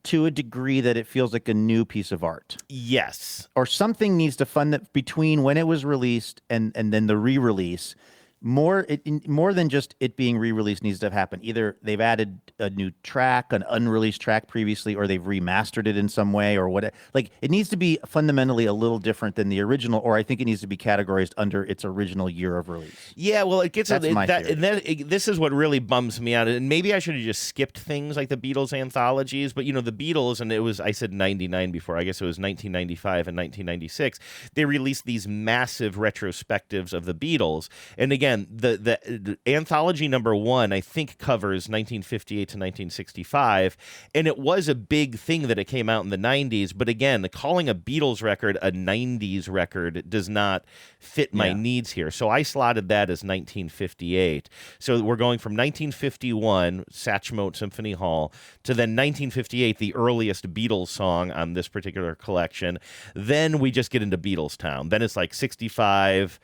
to a degree that it feels like a new piece of art. Yes. Or something needs to fund it between when it was released and then the re-release. More than just it being re-released needs to happen. Either they've added a new track, an unreleased track previously, or they've remastered it in some way, or what. Like, it needs to be fundamentally a little different than the original, or I think it needs to be categorized under its original year of release. Yeah, well, it gets That's my theory. This is what really bums me out, and maybe I should have just skipped things like the Beatles anthologies. But the Beatles, and I said 99 before. I guess it was 1995 and 1996. They released these massive retrospectives of the Beatles, and again, the anthology number 1, I think, covers 1958 to 1965, and it was a big thing that it came out in the 90s. But again, calling a Beatles record a 90s record does not fit my needs here. So I slotted that as 1958. So we're going from 1951, Satchmo at Symphony Hall, to then 1958, the earliest Beatles song on this particular collection. Then we just get into Beatles Town. Then it's like 65...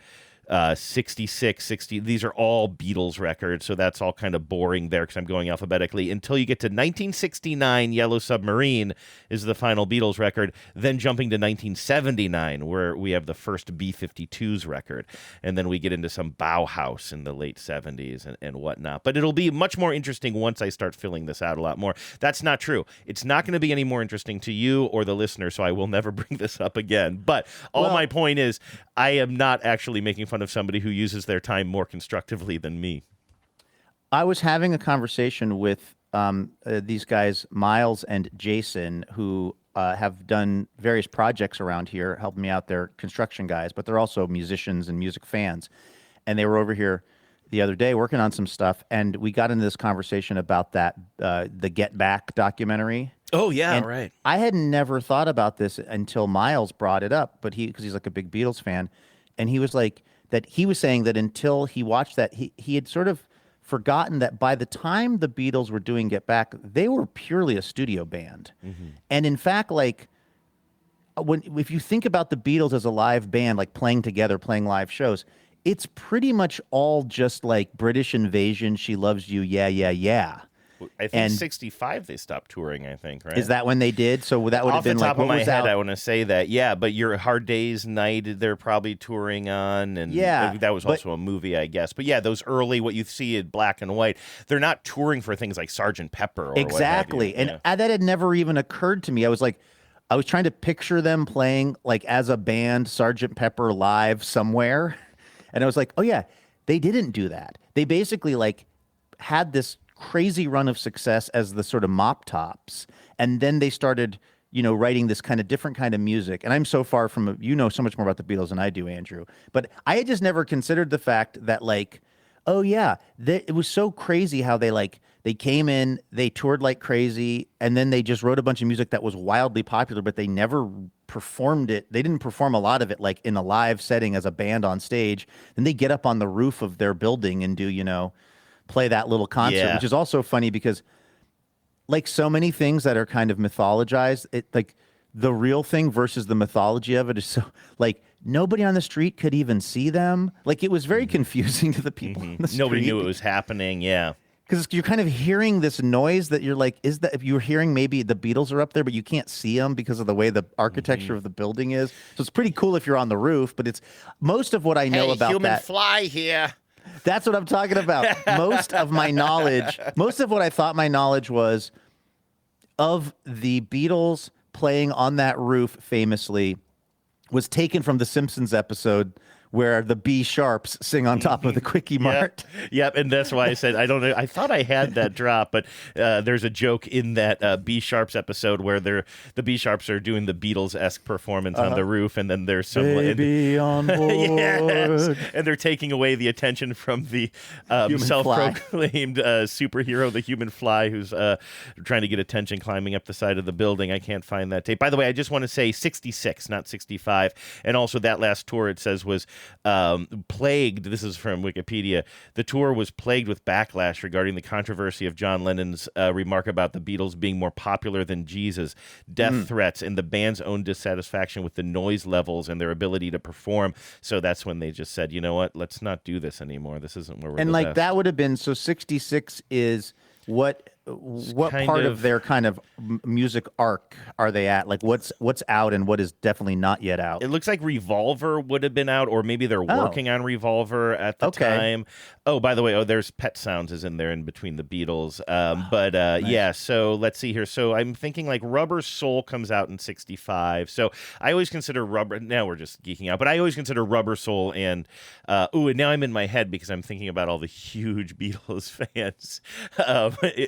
66, 60, these are all Beatles records, so that's all kind of boring there because I'm going alphabetically until you get to 1969, Yellow Submarine is the final Beatles record, then jumping to 1979 where we have the first B-52s record, and then we get into some Bauhaus in the late 70s and whatnot. But it'll be much more interesting once I start filling this out a lot more. That's not true. It's not going to be any more interesting to you or the listener, so I will never bring this up again. But my point is, I am not actually making fun of somebody who uses their time more constructively than me. I was having a conversation with these guys, Miles and Jason, who have done various projects around here, helping me out. They're construction guys, but they're also musicians and music fans. And they were over here the other day working on some stuff, and we got into this conversation about that the Get Back documentary. Oh yeah, and right. I had never thought about this until Miles brought it up, but because he's like a big Beatles fan, and he was like that. He was saying that until he watched that, he had sort of forgotten that by the time the Beatles were doing Get Back, they were purely a studio band, and in fact, like if you think about the Beatles as a live band, like playing together, playing live shows, it's pretty much all just like British Invasion, She Loves You, Yeah, Yeah, Yeah. I think 65 they stopped touring, I think, right? Is that when they did? So that would have been off the like, top of what my was head, out? I want to say that, yeah, but your Hard Day's Night, they're probably touring on, and Yeah, that was also a movie, I guess. But yeah, those early, what you see in black and white, they're not touring for things like Sgt. Pepper or Exactly. what have you. And that had never even occurred to me. I was trying to picture them playing like as a band, Sgt. Pepper live somewhere. And I was like, oh yeah, they didn't do that. They basically like had this crazy run of success as the sort of Mop Tops, and then they started, writing this kind of different kind of music. And I'm so far from so much more about the Beatles than I do, Andrew. But I had just never considered the fact that like, oh yeah, it was so crazy how they came in, they toured like crazy, and then they just wrote a bunch of music that was wildly popular, but they never performed it. They didn't perform a lot of it like in a live setting as a band on stage. Then they get up on the roof of their building and do, play that little concert, which is also funny because like so many things that are kind of mythologized, it like the real thing versus the mythology of it is so like nobody on the street could even see them. Like it was very confusing to the people on the street. Nobody knew it was happening, yeah. Because you're kind of hearing this noise that you're like, is that if you're hearing maybe the Beatles are up there, but you can't see them because of the way the architecture of the building is. So it's pretty cool if you're on the roof, but it's most of what I know about human that. fly here. That's what I'm talking about. Most of what I thought my knowledge was of the Beatles playing on that roof famously was taken from the Simpsons episode where the B sharps sing on top of the Quickie Mart. Yep, and that's why I said I don't know. I thought I had that drop, but there's a joke in that B sharps episode where the B sharps are doing the Beatles-esque performance on the roof, and then there's some baby on board, yes, and they're taking away the attention from the self-proclaimed superhero, the human fly, who's trying to get attention climbing up the side of the building. I can't find that tape. By the way, I just want to say 66, not 65, and also that last tour it says was plagued. This is from Wikipedia. The tour was plagued with backlash regarding the controversy of John Lennon's remark about the Beatles being more popular than Jesus, death threats, and the band's own dissatisfaction with the noise levels and their ability to perform. So that's when they just said, you know what, let's not do this anymore. This isn't where we're and the like best. that would have been, so 66 is what part of their kind of music arc are they at? Like what's out and what is definitely not yet out? It looks like Revolver would have been out, or maybe they're working on Revolver at the time. Oh, by the way, there's Pet Sounds is in there in between the Beatles. Nice. Yeah, so let's see here. So I'm thinking like Rubber Soul comes out in 65. So I always consider now we're just geeking out, but I always consider Rubber Soul and and now I'm in my head because I'm thinking about all the huge Beatles fans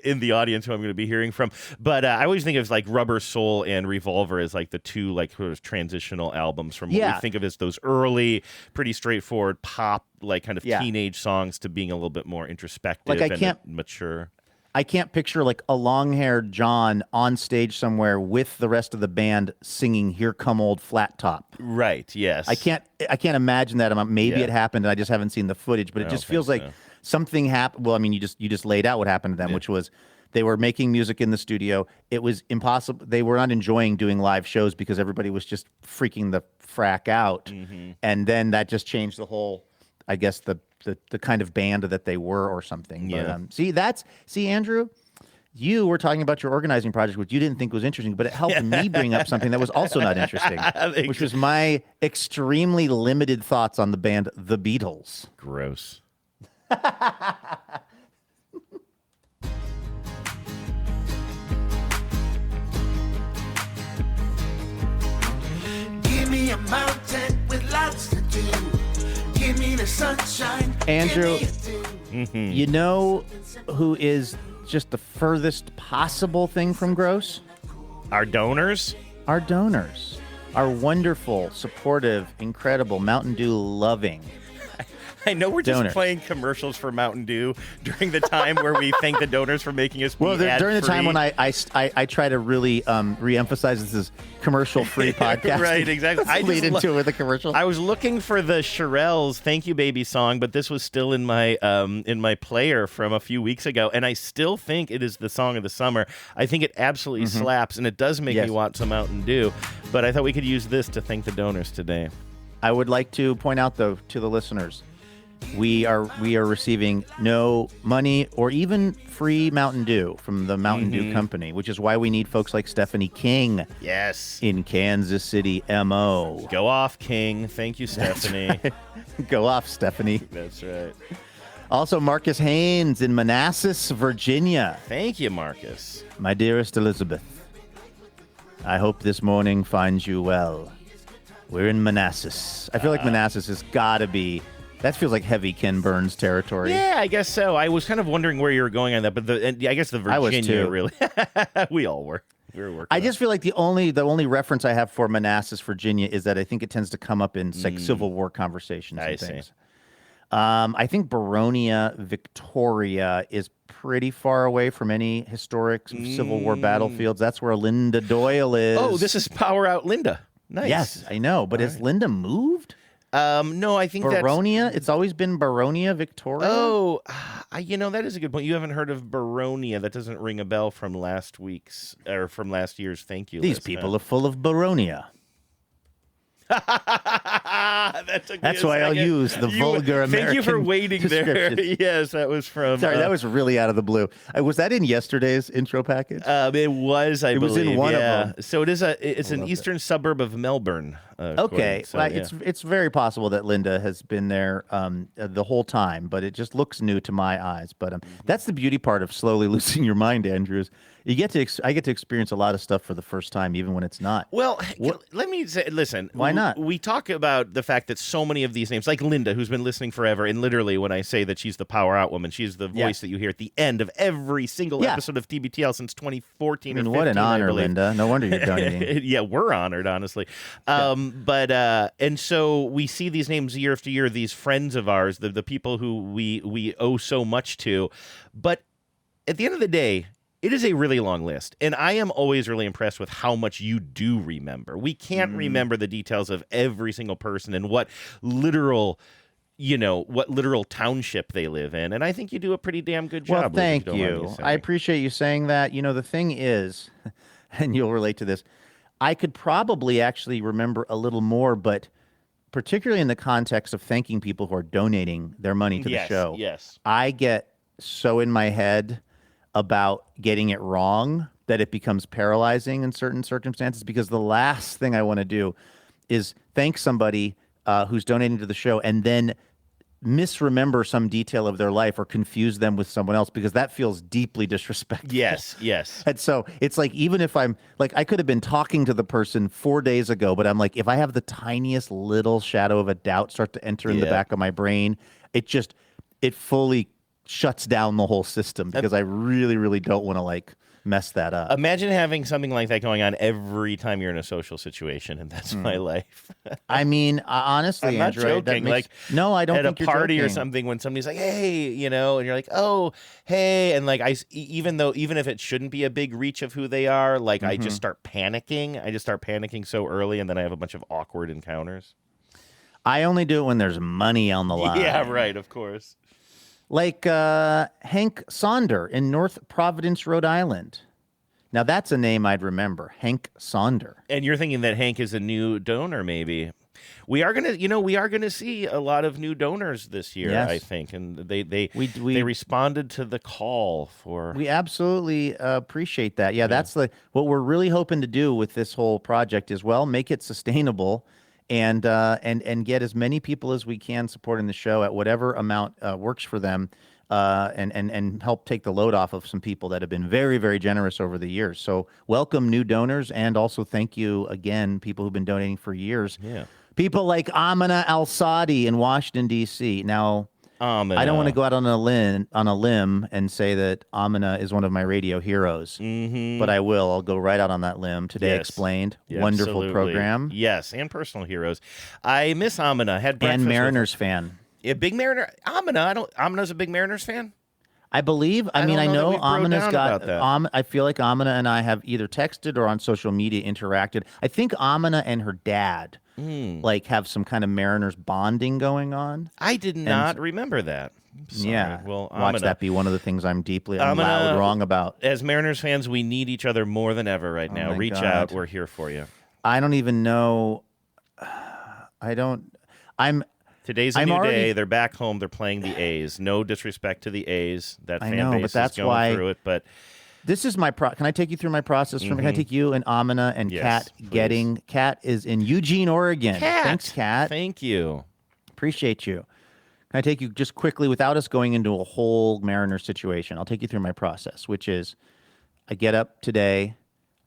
in the audience who I'm going to be hearing from. But I always think of like Rubber Soul and Revolver as like the two like sort of transitional albums from what we think of as those early, pretty straightforward pop, like kind of teenage songs to being a little bit more introspective and mature. I can't picture like a long-haired John on stage somewhere with the rest of the band singing "Here Come Old Flat Top." Right. Yes. I can't imagine that. Maybe it happened, and I just haven't seen the footage. But it just feels like something happened. Well, I mean, you just laid out what happened to them, which was they were making music in the studio. It was impossible. They were not enjoying doing live shows because everybody was just freaking the frack out, and then that just changed the whole, I guess, the kind of band that they were or something. Yeah. But, see, Andrew, you were talking about your organizing project, which you didn't think was interesting, but it helped me bring up something that was also not interesting, which was my extremely limited thoughts on the band The Beatles. Gross. Give me a mountain with lots to do. Give me the sunshine. Andrew, you know who is just the furthest possible thing from gross? Our donors? Our donors. Our wonderful, supportive, incredible, Mountain Dew loving I know we're just donors. playing commercials for Mountain Dew during the time where we thank the donors for making us be Well, during the time ad-free. when I try to really re-emphasize this is commercial-free podcast. Right, exactly. I lead into it with a commercial. I was looking for the Shirelles "Thank You Baby" song, but this was still in my player from a few weeks ago, and I still think it is the song of the summer. I think it absolutely slaps, and it does make me want some Mountain Dew, but I thought we could use this to thank the donors today. I would like to point out, though, to the listeners, we are receiving no money or even free Mountain Dew from the Mountain Dew Company, which is why we need folks like Stephanie King. Yes. In Kansas City, MO. Go off, King. Thank you, Stephanie. Go off, Stephanie. That's right. Also, Marcus Haynes in Manassas, Virginia. Thank you, Marcus. My dearest Elizabeth, I hope this morning finds you well. We're in Manassas. I feel like Manassas has got to be... That feels like heavy Ken Burns territory. Yeah, I guess so. I was kind of wondering where you were going on that, but I guess the Virginia I was too. really. We all were. We were working. I just feel like the only reference I have for Manassas, Virginia, is that I think it tends to come up in like Civil War conversations and things. I think Baronia, Victoria is pretty far away from any historic Civil War battlefields. That's where Linda Doyle is. Oh, this is Power Out Linda. Nice. Yes, I know. But has Linda moved? No, I think Baronia? It's always been Baronia, Victoria? Oh, that is a good point. You haven't heard of Baronia. That doesn't ring a bell from last year's thank you These list, people are full of Baronia. That's why I'll use the vulgar American. Thank you for waiting there. Yes, that was from. Sorry, that was really out of the blue. Was that in yesterday's intro package? It was. I believe. It was in one of them. So it is it's an eastern suburb of Melbourne. Okay, so, well, it's very possible that Linda has been there the whole time, but it just looks new to my eyes. But that's the beauty part of slowly losing your mind, Andrews. I get to experience a lot of stuff for the first time, even when it's not. Well, let me say, listen. Why not? We talk about the fact that so many of these names, like Linda, who's been listening forever, and literally when I say that she's the Power Out woman, she's the voice that you hear at the end of every single episode of TBTL since 2014 or 15, what an honor, I believe. Linda. No wonder you're donating. Yeah, we're honored, honestly. And so we see these names year after year, these friends of ours, the people who we owe so much to. But at the end of the day, it is a really long list, and I am always really impressed with how much you do remember. We can't remember the details of every single person and what literal township they live in, and I think you do a pretty damn good job. Well, thank you. I appreciate you saying that. The thing is, and you'll relate to this, I could probably actually remember a little more, but particularly in the context of thanking people who are donating their money to the show. Yes. I get so in my head about getting it wrong that it becomes paralyzing in certain circumstances, because the last thing I want to do is thank somebody who's donating to the show and then misremember some detail of their life or confuse them with someone else, because that feels deeply disrespectful. Yes. And so it's like, even if I'm like, I could have been talking to the person 4 days ago, but I'm like, if I have the tiniest little shadow of a doubt start to enter in the back of my brain, it fully shuts down the whole system, because I really, really don't want to mess that up. Imagine having something like that going on every time you're in a social situation, and that's my life. I mean, honestly, I'm not Andrew, joking. No, I don't at think a you're party or joking. something, when somebody's like, "Hey," and you're like, "Oh, hey," and even if it shouldn't be a big reach of who they are, I just start panicking. I just start panicking so early, and then I have a bunch of awkward encounters. I only do it when there's money on the line. Yeah, right. Of course. Like Hank Sonder in North Providence, Rhode Island. Now, that's a name I'd remember, Hank Sonder. And you're thinking that Hank is a new donor, maybe. We are gonna see a lot of new donors this year, yes. I think, and they responded to the call for. We absolutely appreciate that. Yeah, that's what we're really hoping to do with this whole project is, make it sustainable. And get as many people as we can supporting the show at whatever amount works for them, and help take the load off of some people that have been very, very generous over the years. So welcome new donors, and also thank you again, people who've been donating for years. Yeah. People like Amina Al-Sadi in Washington, D.C. Now, Amina. I don't want to go out on a limb and say that Amina is one of my radio heroes, but I will. I'll go right out on that limb. Today Explained, Yeah, wonderful absolutely. program. Yes, and personal heroes. I miss Amina. Had breakfast And with Mariners her. fan. Yeah, big Mariner. Amina's a big Mariners fan. I believe. I mean, I know Amina's got. that. I feel like Amina and I have either texted or on social media interacted. I think Amina and her dad like have some kind of Mariners bonding going on. I did not remember that. Sorry. Yeah. Well, watch Amina, that be one of the things I'm Amina, loud wrong about. As Mariners fans, we need each other more than ever right now. my Reach God. out. We're here for you. I don't even know. Today's a I'm new already- day. They're back home. They're playing the A's. No disrespect to the A's. That I fan know, base but that's is going why through it. But this is my Can I take you through my process? Can I take you and Amina and Yes, Kat please. Kat is in Eugene, Oregon. Kat. Thanks, Kat. Thank you. Appreciate you. Can I take you just quickly without us going into a whole Mariner situation? I'll take you through my process, which is I get up today.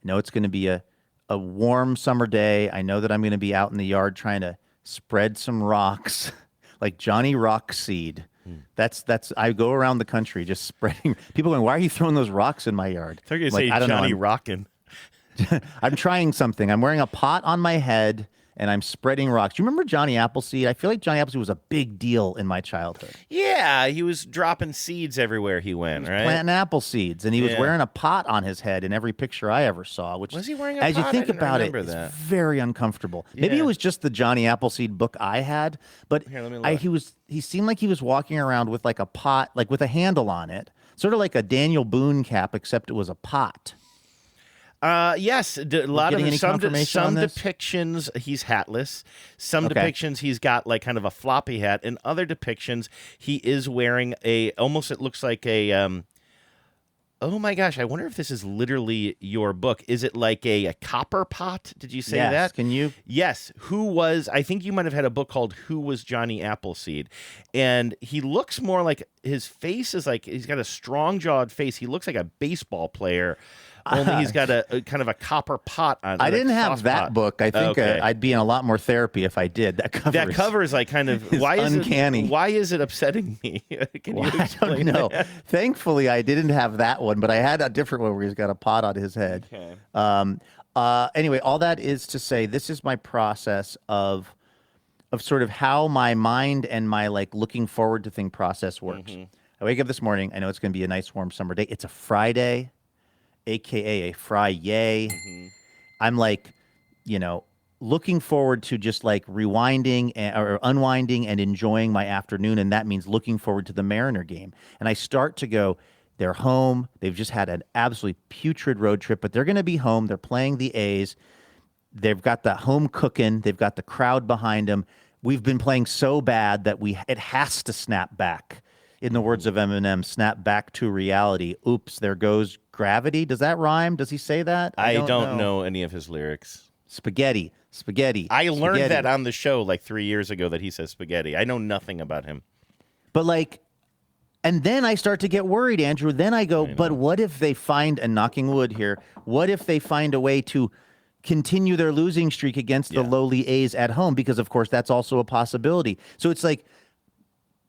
I know it's going to be a warm summer day. I know that I'm going to be out in the yard trying to spread some rocks like Johnny Rockseed. That's I go around the country just spreading. People going, why are you throwing those rocks in my yard? I thought you were Like, going I to say don't know, Johnny I'm- Rockin'. I'm trying something. I'm wearing a pot on my head and I'm spreading rocks. Do you remember Johnny Appleseed? I feel like Johnny Appleseed was a big deal in my childhood. Yeah, he was dropping seeds everywhere he went, right? Planting apple seeds, and he was Yeah. wearing a pot on his head in every picture I ever saw. Which Was he wearing a as pot? you I think didn't about it, remember it's that. very uncomfortable. Maybe Yeah. it was just the Johnny Appleseed book I had, but Here, let me look. he seemed like he was walking around with like a pot, like with a handle on it, sort of like a Daniel Boone cap, except it was a pot. Yes, a lot getting of any some confirmation on some this? depictions he's hatless. Some Okay. depictions he's got like kind of a floppy hat. In other depictions, he is wearing almost it looks like a oh my gosh, I wonder if this is literally your book. Is it like a copper pot? Did you say Yes. that? Can you? Yes. I think you might have had a book called Who Was Johnny Appleseed? And he looks more like his face is like he's got a strong jawed face. He looks like a baseball player. Only he's got a kind of a copper pot on. I didn't have sauce that pot. book. I think Okay. I'd be in a lot more therapy if I did. That cover is like kind of is why is uncanny. Why is it upsetting me? Can you Well, I don't explain know. that? Thankfully, I didn't have that one, but I had a different one where he's got a pot on his head. Okay. Anyway, all that is to say, this is my process of sort of how my mind and my like looking forward to thing process works. I wake up this morning. I know it's going to be a nice warm summer day. It's a Friday, aka a Fry-yay. I'm like, looking forward to just like rewinding or unwinding and enjoying my afternoon. And that means looking forward to the Mariner game. And I start to go, they're home. They've just had an absolutely putrid road trip, but they're going to be home. They're playing the A's. They've got the home cooking. They've got the crowd behind them. We've been playing so bad that it has to snap back. In the words of Eminem, snap back to reality. Oops, there goes gravity. Does that rhyme? Does he say that? I don't know any of his lyrics. Spaghetti. I learned spaghetti. that on the show like 3 years ago that he says spaghetti. I know nothing about him. But like, and then I start to get worried, Andrew. Then I go, but what if they find, and knocking wood here, what if they find a way to continue their losing streak against the lowly A's at home? Because, of course, that's also a possibility. So it's like,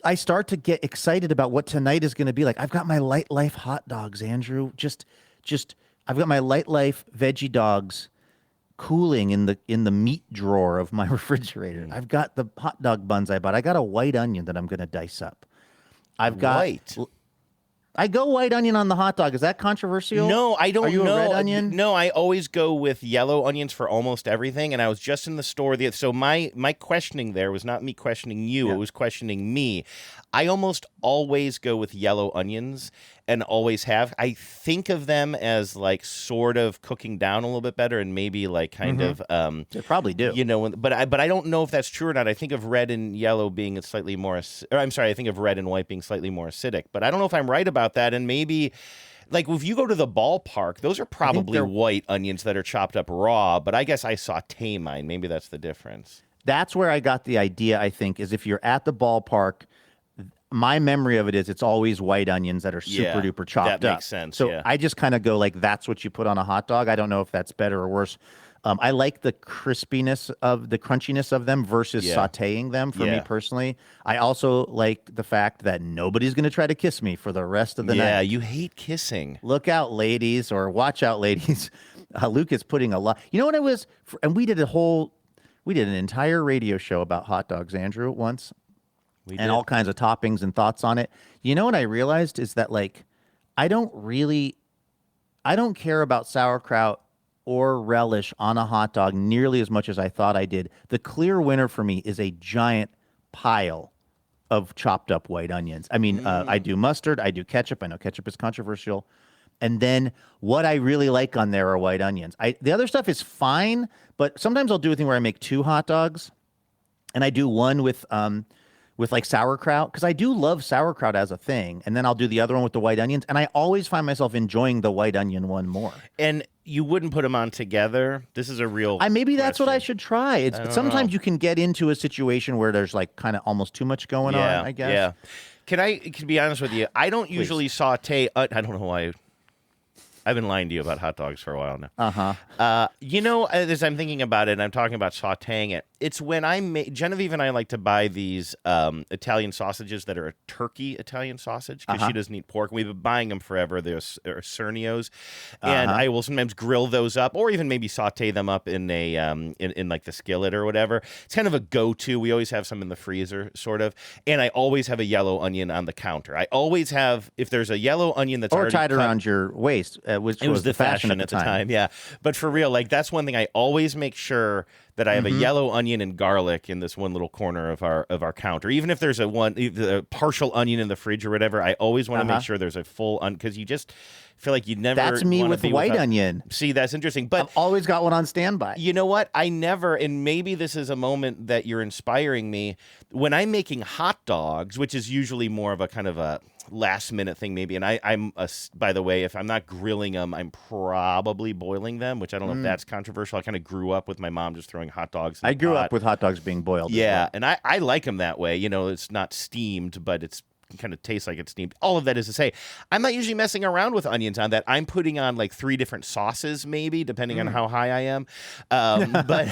I start to get excited about what tonight is going to be like. I've got my Light Life hot dogs, Andrew. Just, I've got my Light Life veggie dogs cooling in the meat drawer of my refrigerator. I've got the hot dog buns I bought. I got a white onion that I'm going to dice up. I've got White? I go white onion on the hot dog. Is that controversial? No, I don't Are you know. a red onion? No, I always go with yellow onions for almost everything. And I was just in the store. So my questioning there was not me questioning you. It was questioning me. I almost always go with yellow onions and always have. I think of them as like sort of cooking down a little bit better and maybe like kind of. They probably do. But I don't know if that's true or not. I think of red and yellow being slightly more. I think of red and white being slightly more acidic. But I don't know if I'm right about that. And maybe. Like, if you go to the ballpark, those are probably white onions that are chopped up raw, but I guess I saute mine. Maybe that's the difference. That's where I got the idea, I think, is if you're at the ballpark, my memory of it is it's always white onions that are super duper chopped up. That makes sense. So yeah. I just kind of go like, that's what you put on a hot dog. I don't know if that's better or worse. I like the crispiness of the crunchiness of them versus sautéing them for me personally. I also like the fact that nobody's going to try to kiss me for the rest of the night. Yeah, you hate kissing. Look out, ladies, or watch out, ladies. Luke is putting a lot. You know what it was? And we did an entire radio show about hot dogs, Andrew, once. And all kinds of toppings and thoughts on it. You know what I realized is that, like, I don't care about sauerkraut or relish on a hot dog nearly as much as I thought I did. The clear winner for me is a giant pile of chopped up white onions. I mean, I do mustard, I do ketchup. I know ketchup is controversial. And then what I really like on there are white onions. The other stuff is fine, but sometimes I'll do a thing where I make 2 hot dogs, and I do one with like sauerkraut, because I do love sauerkraut as a thing, and then I'll do the other one with the white onions, and I always find myself enjoying the white onion one more. And you wouldn't put them on together? This is a real maybe that's what I should try. Sometimes you can get into a situation where there's like kind of almost too much going on, I guess. Yeah. Can be honest with you? I don't usually saute. I don't know why. I've been lying to you about hot dogs for a while now. You know, as I'm thinking about it, and I'm talking about sautéing it, it's when Genevieve and I like to buy these Italian sausages that are a turkey Italian sausage, because she doesn't eat pork. We've been buying them forever. They're Cernios. And I will sometimes grill those up, or even maybe sauté them up in a in like the skillet or whatever. It's kind of a go-to. We always have some in the freezer, sort of. And I always have a yellow onion on the counter. I always have, if there's a yellow onion that's already tied around your waist, which was the fashion at the time. Yeah. But for real, like, that's one thing I always make sure that I have a yellow onion and garlic in this one little corner of our counter. Even if there's a partial onion in the fridge or whatever, I always want to make sure there's a full onion, because you just feel like you never. That's me with the white onion. See, that's interesting. But I've always got one on standby. You know what? I never, and maybe this is a moment that you're inspiring me. When I'm making hot dogs, which is usually more of a kind of a last minute thing maybe, and I'm by the way, if I'm not grilling them, I'm probably boiling them, which I don't know if that's controversial. I kind of grew up with my mom just throwing hot dogs in I grew up with hot dogs being boiled. Yeah, and I like them that way. You know, it's not steamed, but it's kind of tastes like it's steamed. All of that is to say, I'm not usually messing around with onions on that. I'm putting on like 3 different sauces, maybe, depending on how high I am. But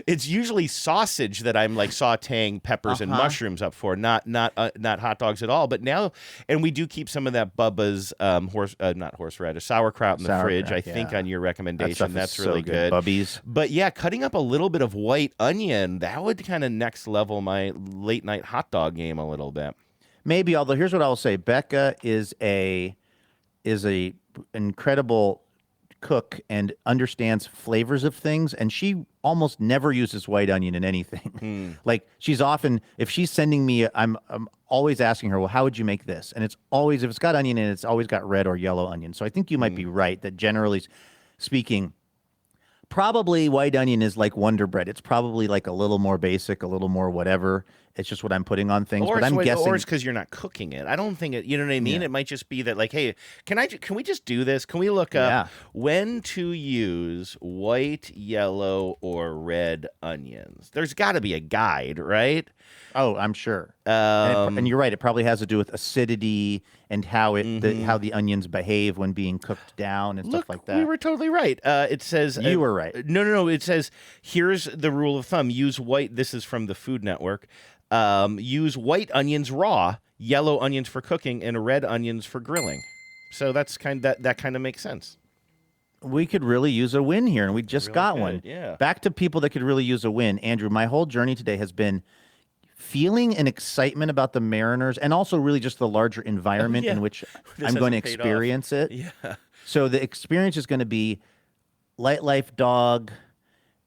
it's usually sausage that I'm like sautéing peppers and mushrooms up for, not hot dogs at all. But now, and we do keep some of that Bubba's not horseradish, sauerkraut in the fridge, I think, on your recommendation. That's really so good. Bubbies. But yeah, cutting up a little bit of white onion, that would kind of next level my late night hot dog game a little bit. Maybe, although here's what I'll say: Becca is a incredible cook and understands flavors of things, and she almost never uses white onion in anything. Like, she's often, if she's sending me, I'm always asking her, well, how would you make this? And it's always, if it's got onion in it, it's always got red or yellow onion. So I think you might be right that generally speaking, probably white onion is like Wonder Bread. It's probably like a little more basic, a little more whatever. It's just what I'm putting on things. Or but I'm guessing, or it's because you're not cooking it. I don't think it. You know what I mean? Yeah. It might just be that, like, hey, can we just do this? Can we look up when to use white, yellow, or red onions? There's got to be a guide, right? Oh, I'm sure. And you're right. It probably has to do with acidity and how how the onions behave when being cooked down and stuff like that. We were totally right. It says you were right. No. It says here's the rule of thumb: use white. This is from the Food Network. Use white onions raw, yellow onions for cooking, and red onions for grilling. So that's that kind of makes sense. We could really use a win here, and we just got one. Yeah. Back to people that could really use a win. Andrew, my whole journey today has been feeling an excitement about the Mariners and also really just the larger environment in which I'm going to experience it. Yeah. So the experience is going to be Light Life dog,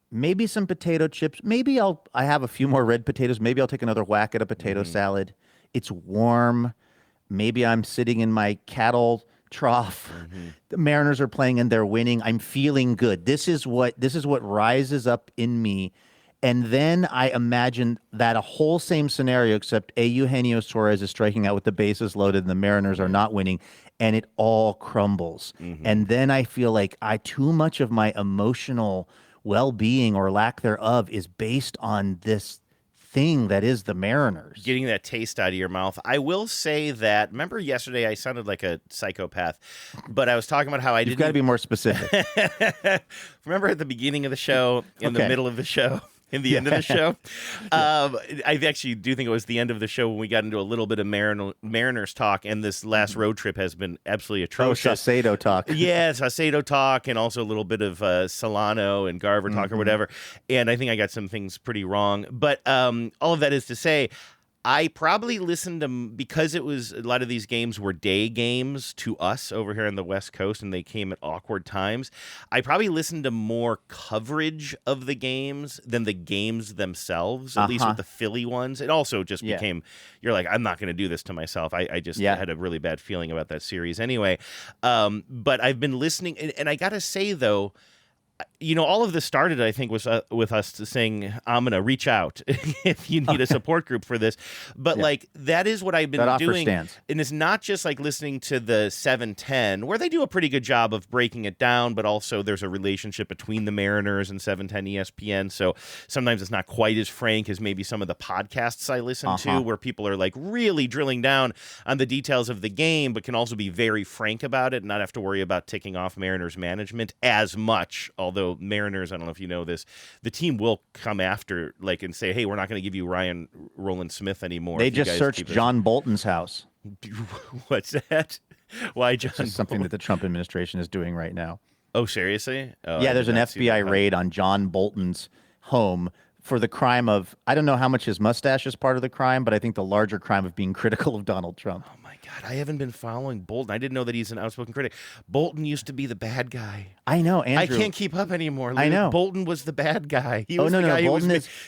maybe some potato chips. Maybe I have a few more red potatoes. Maybe I'll take another whack at a potato salad. It's warm. Maybe I'm sitting in my cattle trough. The Mariners are playing and they're winning. I'm feeling good. This is what rises up in me. And then I imagine that a whole same scenario, except Eugenio Suarez is striking out with the bases loaded and the Mariners are not winning, and it all crumbles. And then I feel like too much of my emotional well-being or lack thereof is based on this thing that is the Mariners. Getting that taste out of your mouth. I will say that, remember yesterday I sounded like a psychopath, but I was talking about how I didn't... You've got to be more specific. Remember at the beginning of the show, in the middle of the show, in the end of the show? I actually do think it was the end of the show when we got into a little bit of Mariners talk, and this last road trip has been absolutely atrocious. Oh, Saucedo talk. Yeah, Saucedo talk, and also a little bit of Solano and Garver talk or whatever. And I think I got some things pretty wrong. But all of that is to say, I probably listened to, because it was, a lot of these games were day games to us over here on the West Coast, and they came at awkward times. I probably listened to more coverage of the games than the games themselves, at least with the Philly ones. It also just became, you're like, I'm not going to do this to myself. I just had a really bad feeling about that series anyway. But I've been listening, and I got to say, though, you know, all of this started, I think, was with us saying, I'm going to reach out if you need a support group for this. But, like, that is what I've been doing. Stands. And it's not just, like, listening to the 710, where they do a pretty good job of breaking it down, but also there's a relationship between the Mariners and 710 ESPN. So sometimes it's not quite as frank as maybe some of the podcasts I listen to, where people are, like, really drilling down on the details of the game, but can also be very frank about it and not have to worry about ticking off Mariners management as much. Although Mariners, I don't know if you know this, the team will come after, like, and say, hey, we're not going to give you Ryan Roland Smith anymore. They just searched John Bolton's house. What's that? Why John Bolton? Something that the Trump administration is doing right now. Oh, seriously? Oh, yeah, there's an FBI raid on John Bolton's home for the crime of, I don't know how much his mustache is part of the crime, but I think the larger crime of being critical of Donald Trump. Oh, my God. I haven't been following Bolton. I didn't know that he's an outspoken critic. Bolton used to be the bad guy. I know, Andrew. I can't keep up anymore. I know. Bolton was the bad guy. He was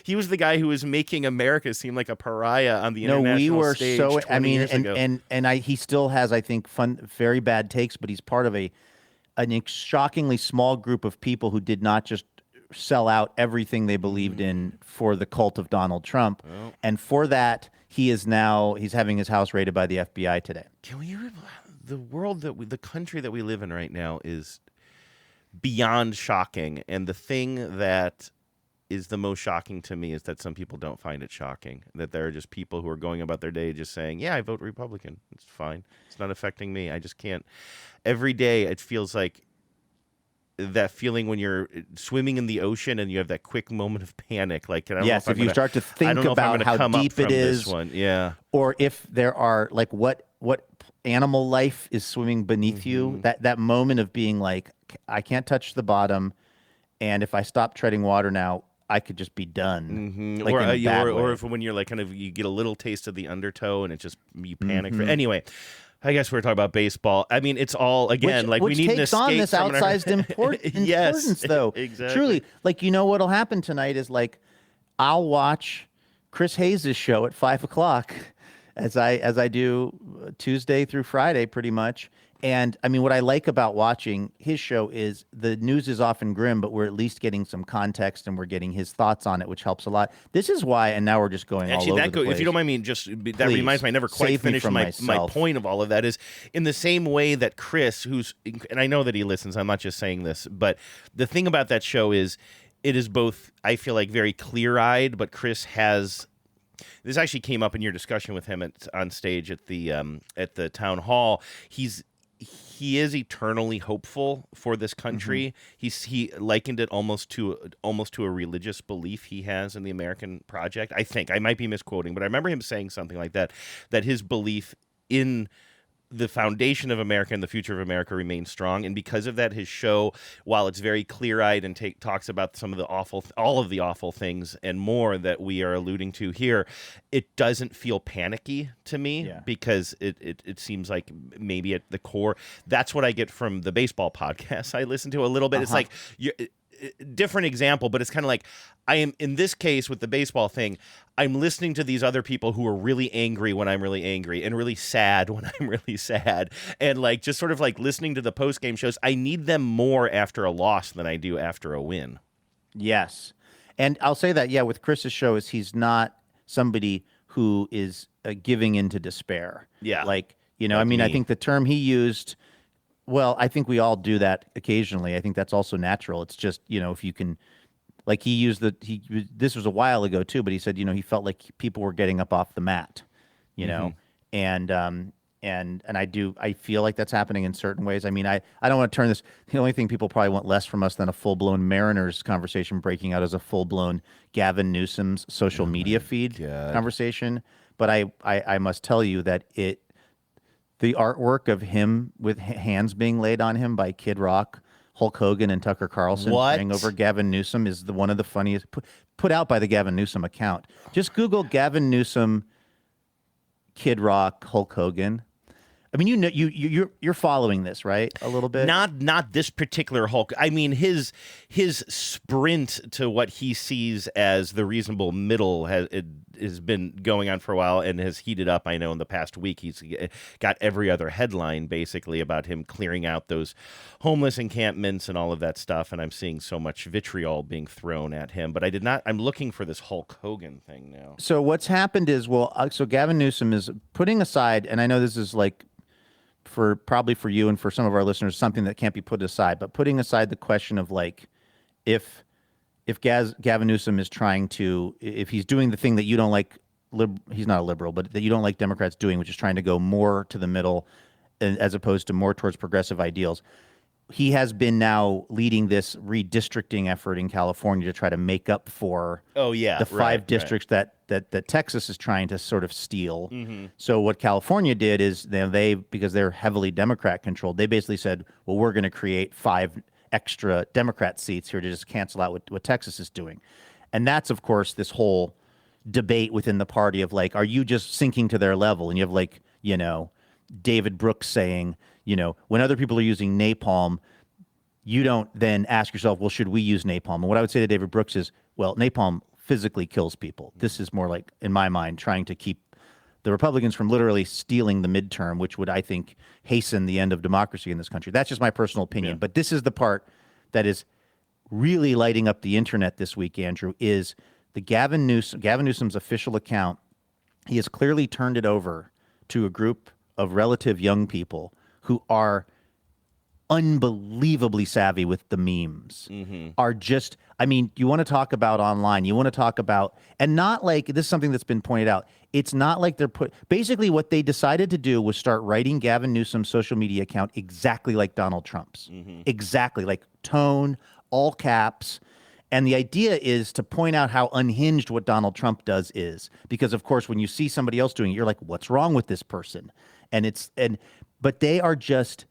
he was the guy who was making America seem like a pariah on the international stage 20 years ago. And he still has, I think, very bad takes, but he's part of an shockingly small group of people who did not just sell out everything they believed in for the cult of Donald Trump. Oh. And for that, he's having his house raided by the FBI today. Can we, the country that we live in right now is beyond shocking. And the thing that is the most shocking to me is that some people don't find it shocking, that there are just people who are going about their day just saying, yeah, I vote Republican. It's fine. It's not affecting me. I just can't. Every day it feels like that feeling when you're swimming in the ocean and you have that quick moment of panic. Like, if you start to think about how deep it is, or if there are, like, what animal life is swimming beneath you, that moment of being like, I can't touch the bottom, and if I stop treading water now, I could just be done. Like, or if when you're like you get a little taste of the undertow and it just you panic. Anyway. I guess we're talking about baseball. I mean, it's all, again, which we need an escape on this outsized importance, though. Exactly. Truly, like, you know what'll happen tonight is, like, I'll watch Chris Hayes' show at 5:00 as I do Tuesday through Friday, pretty much. And I mean, what I like about watching his show is the news is often grim, but we're at least getting some context and we're getting his thoughts on it, which helps a lot. This is why, and now we're just going all over the place. If you don't mind me, that reminds me, I never quite finished my point of all of that, is in the same way that Chris, and I know that he listens, I'm not just saying this, but the thing about that show is it is both, I feel like, very clear-eyed, but Chris has... This actually came up in your discussion with him on stage at the town hall. He is eternally hopeful for this country. He likened it almost to a religious belief he has in the American project. I think I might be misquoting, but I remember him saying something like that his belief in the foundation of America and the future of America remains strong. And because of that, his show, while it's very clear-eyed and talks about some of all of the awful things and more that we are alluding to here, it doesn't feel panicky to me because it seems like maybe at the core, that's what I get from the baseball podcast I listen to a little bit. It's like, different example, but it's kind of like, I am, in this case with the baseball thing, I'm listening to these other people who are really angry when I'm really angry and really sad when I'm really sad, and like just sort of like listening to the post-game shows. I need them more after a loss than I do after a win. Yes. And I'll say that, with Chris's show is he's not somebody who is giving into despair. Yeah. Like, I mean, I think the term he used, well, I think we all do that occasionally. I think that's also natural. It's just, if you can Like this was a while ago too, but he said, he felt like people were getting up off the mat, and I feel like that's happening in certain ways. I mean, I don't want to turn this. The only thing people probably want less from us than a full-blown Mariners conversation breaking out as a full-blown Gavin Newsom's social media feed conversation. But I must tell you that the artwork of him with hands being laid on him by Kid Rock, Hulk Hogan, and Tucker Carlson praying over Gavin Newsom is one of the funniest put out by the Gavin Newsom account. Just Google Gavin Newsom, Kid Rock, Hulk Hogan. I mean, you're following this, right? A little bit. Not this particular Hulk. I mean, his sprint to what he sees as the reasonable middle has been going on for a while and has heated up. I know in the past week he's got every other headline basically about him clearing out those homeless encampments and all of that stuff. And I'm seeing so much vitriol being thrown at him. But I'm looking for this Hulk Hogan thing now. So what's happened is, so Gavin Newsom is putting aside, and I know this is like, probably for you and for some of our listeners, something that can't be put aside, but putting aside the question of like, if Gavin Newsom is trying to, if he's doing the thing that you don't like, he's not a liberal, but that you don't like Democrats doing, which is trying to go more to the middle as opposed to more towards progressive ideals. He has been now leading this redistricting effort in California to try to make up for the five districts that Texas is trying to sort of steal. Mm-hmm. So what California did is because they're heavily Democrat controlled, they basically said, well, we're going to create 5 extra Democrat seats here to just cancel out what Texas is doing. And that's, of course, this whole debate within the party of like, are you just sinking to their level? And you have like, David Brooks saying, when other people are using napalm, you don't then ask yourself, well, should we use napalm? And what I would say to David Brooks is, well, napalm physically kills people. This is more like, in my mind, trying to keep the Republicans from literally stealing the midterm, which would, I think, hasten the end of democracy in this country. That's just my personal opinion. Yeah. But this is the part that is really lighting up the internet this week, Andrew, is the Gavin Newsom's official account. He has clearly turned it over to a group of relative young people who are unbelievably savvy with the memes, are just, I mean, you want to talk about online, you want to talk about, and not like, this is something that's been pointed out, it's not like basically what they decided to do was start writing Gavin Newsom's social media account exactly like Donald Trump's. Exactly, like tone, all caps. And the idea is to point out how unhinged what Donald Trump does is. Because, of course, when you see somebody else doing it, you're like, what's wrong with this person? But they are just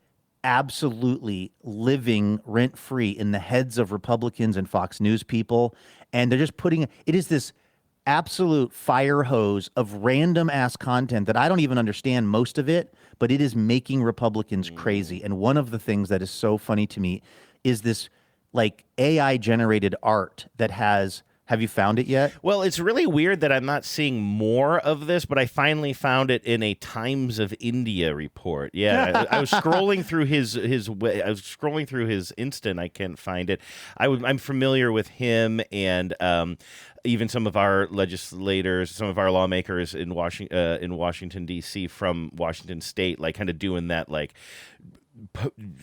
absolutely living rent-free in the heads of Republicans and Fox News people. And they're just it is this absolute fire hose of random-ass content that I don't even understand most of it, but it is making Republicans crazy. And one of the things that is so funny to me is this like AI-generated art that have you found it yet? Well, it's really weird that I'm not seeing more of this, but I finally found it in a Times of India report. Yeah, I was scrolling through his Insta, and I can't find it. I'm familiar with him and even some of our legislators, some of our lawmakers in Washington D.C. from Washington State, like kind of doing that like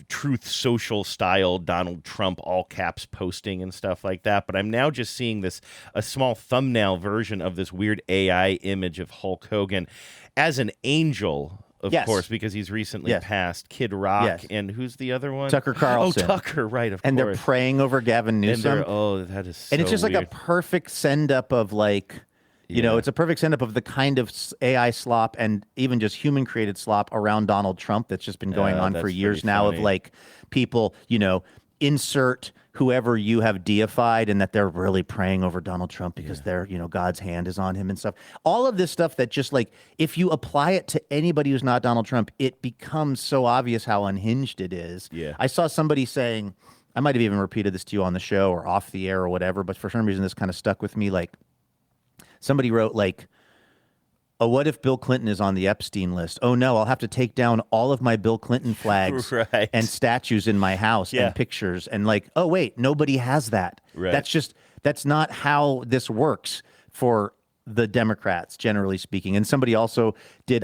Truth Social style Donald Trump all caps posting and stuff like that. But I'm now just seeing a small thumbnail version of this weird AI image of Hulk Hogan as an angel, of course, because he's recently passed. Kid Rock and who's the other one? Tucker Carlson. Oh, Tucker, right, of course. And they're praying over Gavin Newsom. That is so And it's just weird. like a perfect send-up of like, it's a perfect send-up of the kind of AI slop and even just human-created slop around Donald Trump that's just been going on for years now of like people, insert whoever you have deified and that they're really praying over Donald Trump because they're, God's hand is on him and stuff. All of this stuff that just like, if you apply it to anybody who's not Donald Trump, it becomes so obvious how unhinged it is. Yeah. I saw somebody saying, I might have even repeated this to you on the show or off the air or whatever, but for some reason this kind of stuck with me. Like, somebody wrote like, oh, what if Bill Clinton is on the Epstein list? Oh, no, I'll have to take down all of my Bill Clinton flags and statues in my house and pictures. And like, oh, wait, nobody has that. Right. That's not how this works for the Democrats, generally speaking. And somebody also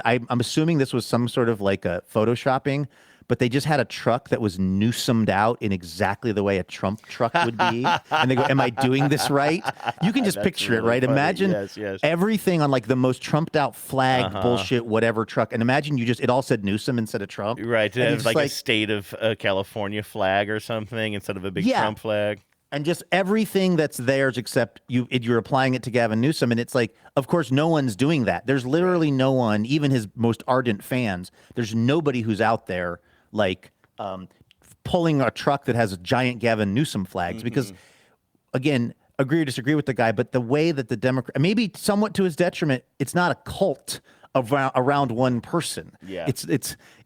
I'm assuming this was some sort of like a photoshopping, but they just had a truck that was Newsomed out in exactly the way a Trump truck would be. And they go, am I doing this right? You can just picture it, right? funny. Imagine Yes. everything on like the most Trumped out flag bullshit, whatever truck. And imagine it all said Newsom instead of Trump. Right. To And have like a state of California flag or something instead of a big Trump flag. And just everything that's theirs except you're applying it to Gavin Newsom. And it's like, of course, no one's doing that. There's literally no one, even his most ardent fans, there's nobody who's out there like pulling a truck that has giant Gavin Newsom flags. Because, again, agree or disagree with the guy, but the way that the Democrat, maybe somewhat to his detriment, it's not a cult around one person. Yeah.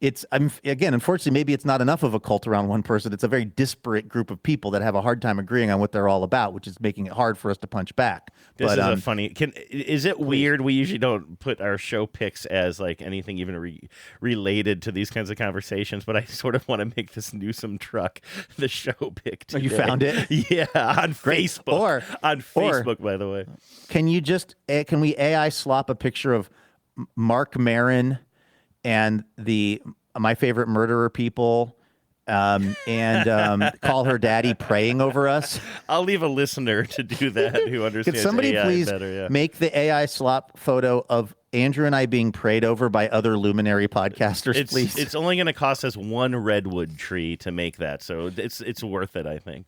Again, unfortunately, maybe it's not enough of a cult around one person. It's a very disparate group of people that have a hard time agreeing on what they're all about, which is making it hard for us to punch back. This is a funny. Is it weird? We usually don't put our show picks as like anything even related to these kinds of conversations, but I sort of want to make this Newsom truck the show pick today. You found it? Yeah, on Facebook. On Facebook, by the way. Can we AI slop a picture of Mark Maron and the My Favorite Murderer people and call her daddy praying over us? I'll leave a listener to do that who understands Could somebody AI please better, make the AI slop photo of Andrew and I being prayed over by other luminary podcasters, please? It's only going to cost us one redwood tree to make that, so it's worth it, I think.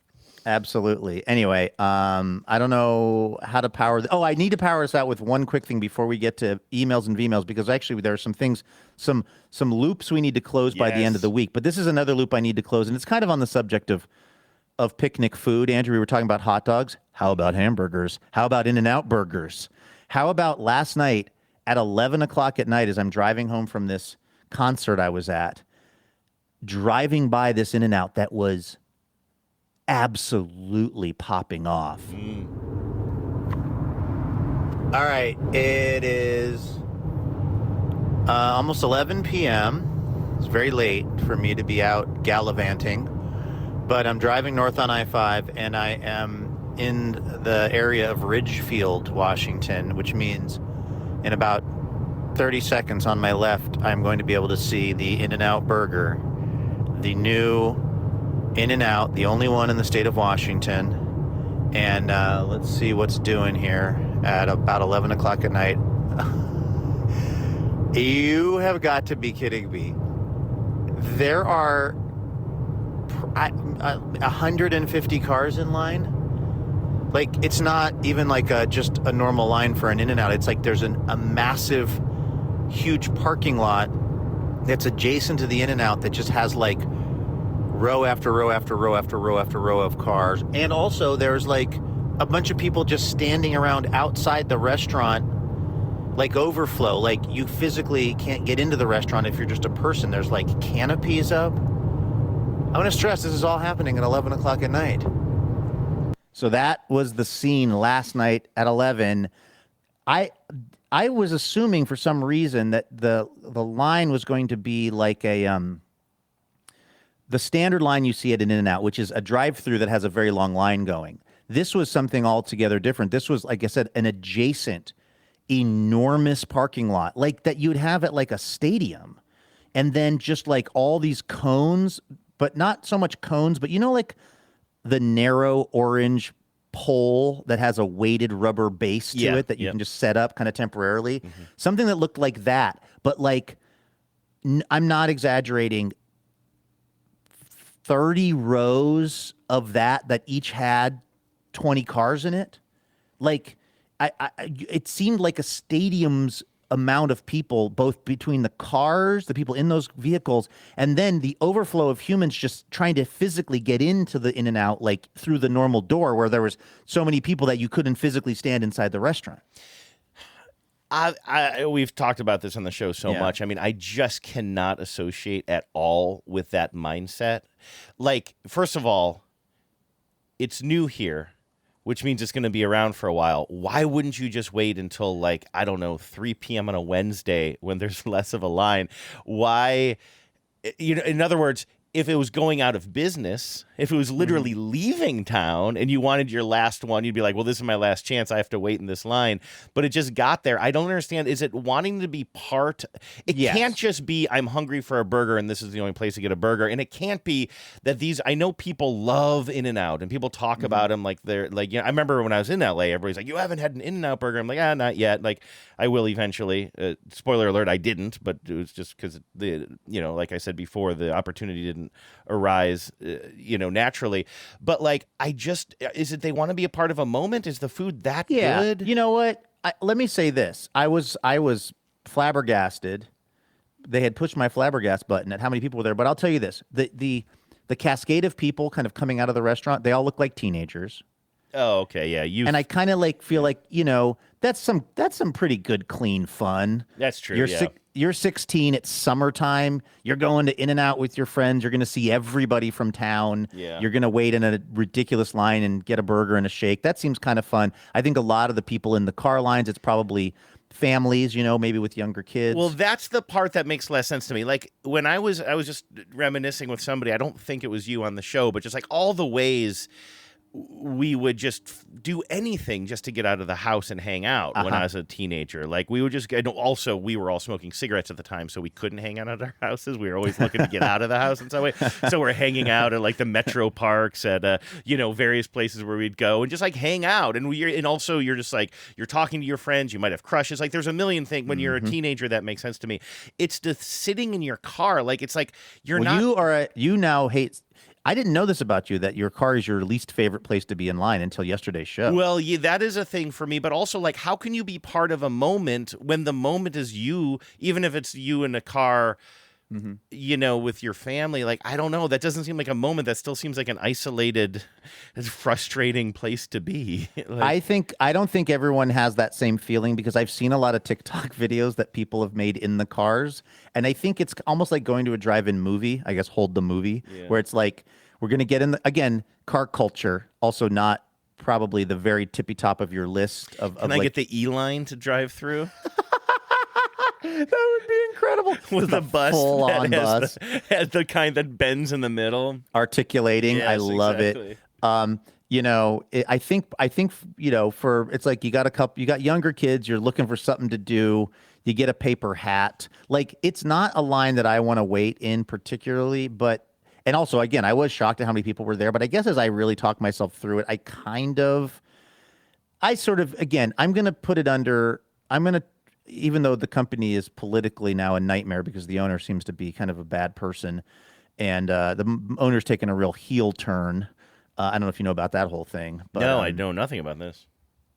Absolutely. Anyway, I don't know how to power. I need to power this out with one quick thing before we get to emails and VMails, because actually there are some things, some loops we need to close by the end of the week. But this is another loop I need to close, and it's kind of on the subject of picnic food. Andrew, we were talking about hot dogs. How about hamburgers? How about In-N-Out burgers? How about last night at 11 o'clock at night, as I'm driving home from this concert I was at, driving by this In-N-Out that was absolutely popping off. All right, it is almost 11 p.m. It's very late for me to be out gallivanting, but I'm driving north on I-5, and I am in the area of Ridgefield, Washington, which means in about 30 seconds on my left, I'm going to be able to see the In-N-Out burger, the new In-N-Out, the only one in the state of Washington. And let's see what's doing here at about 11 o'clock at night. You have got to be kidding me. There are 150 cars in line. Like, it's not even like just a normal line for an In-N-Out. It's like there's a massive, huge parking lot that's adjacent to the In-N-Out that just has like row after row after row after row after row of cars. And also there's like a bunch of people just standing around outside the restaurant, like overflow. Like, you physically can't get into the restaurant if you're just a person. There's like canopies up. I want to stress this is all happening at 11 o'clock at night. So that was the scene last night at 11. I was assuming for some reason that the line was going to be like the standard line you see at an In-N-Out, which is a drive-through that has a very long line going. This was something altogether different. This was, like I said, an adjacent, enormous parking lot, like that you'd have at like a stadium. And then just like all these cones, but not so much cones, but like the narrow orange pole that has a weighted rubber base to it that you can just set up kind of temporarily. Something that looked like that, but like, I'm not exaggerating, 30 rows of that each had 20 cars in it. Like, it seemed like a stadium's amount of people, both between the cars, the people in those vehicles, and then the overflow of humans just trying to physically get into the In-N-Out, like through the normal door where there was so many people that you couldn't physically stand inside the restaurant. We've talked about this on the show so much. I mean, I just cannot associate at all with that mindset. Like, first of all, it's new here, which means it's going to be around for a while. Why wouldn't you just wait until, like, I don't know, 3 p.m. on a Wednesday when there's less of a line? Why, in other words, if it was going out of business, if it was literally leaving town and you wanted your last one, you'd be like, well, this is my last chance. I have to wait in this line. But it just got there. I don't understand. Is it wanting to be part? It can't just be, I'm hungry for a burger and this is the only place to get a burger. And it can't be that I know people love In-N-Out and people talk about them like they're like, I remember when I was in LA, everybody's like, you haven't had an In-N-Out burger. I'm like, not yet. Like, I will eventually. Spoiler alert, I didn't, but it was just because like I said before, the opportunity didn't arise, naturally. But like, is it they want to be a part of a moment? Is the food that good? You know what? Let me say this. I was flabbergasted. They had pushed my flabbergast button at how many people were there. But I'll tell you this: the cascade of people kind of coming out of the restaurant, they all look like teenagers. Oh, okay, yeah. And I kind of feel like that's some pretty good, clean fun. That's true. You're 16. It's summertime. You're going to In-N-Out with your friends. You're going to see everybody from town. Yeah. You're going to wait in a ridiculous line and get a burger and a shake. That seems kind of fun. I think a lot of the people in the car lines, it's probably families, maybe with younger kids. Well, that's the part that makes less sense to me. Like when I was just reminiscing with somebody, I don't think it was you on the show, but just like all the ways we would just do anything just to get out of the house and hang out when I was a teenager. Like we would just also we were all smoking cigarettes at the time, so we couldn't hang out at our houses. We were always looking to get out of the house in some way. So we're hanging out at like the metro parks at various places where we'd go and just like hang out. And also you're just like you're talking to your friends. You might have crushes. Like there's a million things when you're a teenager that makes sense to me. It's just sitting in your car. Like it's like you're not. You now hate. I didn't know this about you, that your car is your least favorite place to be in line until yesterday's show. Well, yeah, that is a thing for me. But also, like, how can you be part of a moment when the moment is you, even if it's you in a car, with your family? Like, I don't know. That doesn't seem like a moment. That still seems like an isolated, frustrating place to be. I don't think everyone has that same feeling because I've seen a lot of TikTok videos that people have made in the cars. And I think it's almost like going to a drive-in movie, I guess, Hold the Movie, where it's like, we're going to get in, again, car culture, also not probably the very tippy top of your list of Can I get the E-line to drive through? That would be incredible. With a bus full-on bus. Has the kind that bends in the middle. Articulating. Yes, I love exactly. it. I think for it's like you got younger kids, you're looking for something to do. You get a paper hat. Like it's not a line that I want to wait in particularly, and also, again, I was shocked at how many people were there. But I guess as I really talk myself through it, again, I'm going to put it under, even though the company is politically now a nightmare because the owner seems to be kind of a bad person and the owner's taken a real heel turn. I don't know if you know about that whole thing. But, no, I know nothing about this.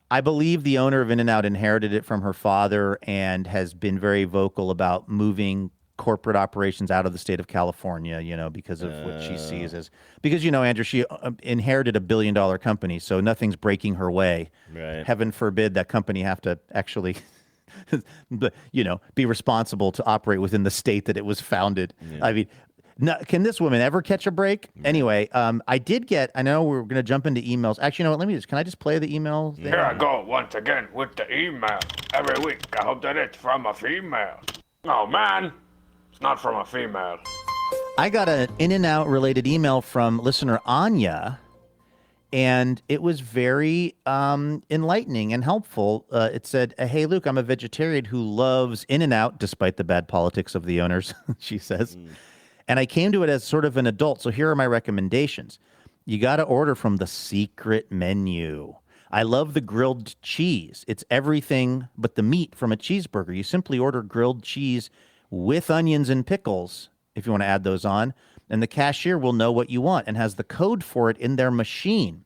I believe the owner of In-N-Out inherited it from her father and has been very vocal about moving corporate operations out of the state of California, because of what she sees as, because, Andrew, she inherited $1 billion company, so nothing's breaking her way. Right. Heaven forbid that company have to actually, be responsible to operate within the state that it was founded. Yeah. I mean, can this woman ever catch a break? Yeah. Anyway, I know we're going to jump into emails. Actually, you know what? Can I just play the email? Here I go once again with the email. Every week, I hope that it's from a female. Oh, man. Not from a female. I got an In-N-Out related email from listener Anya, and it was very enlightening and helpful. It said, hey, Luke, I'm a vegetarian who loves In-N-Out, despite the bad politics of the owners, she says. And I came to it as sort of an adult, so here are my recommendations. You got to order from the secret menu. I love the grilled cheese. It's everything but the meat from a cheeseburger. You simply order grilled cheese with onions and pickles, if you want to add those on, and the cashier will know what you want and has the code for it in their machine.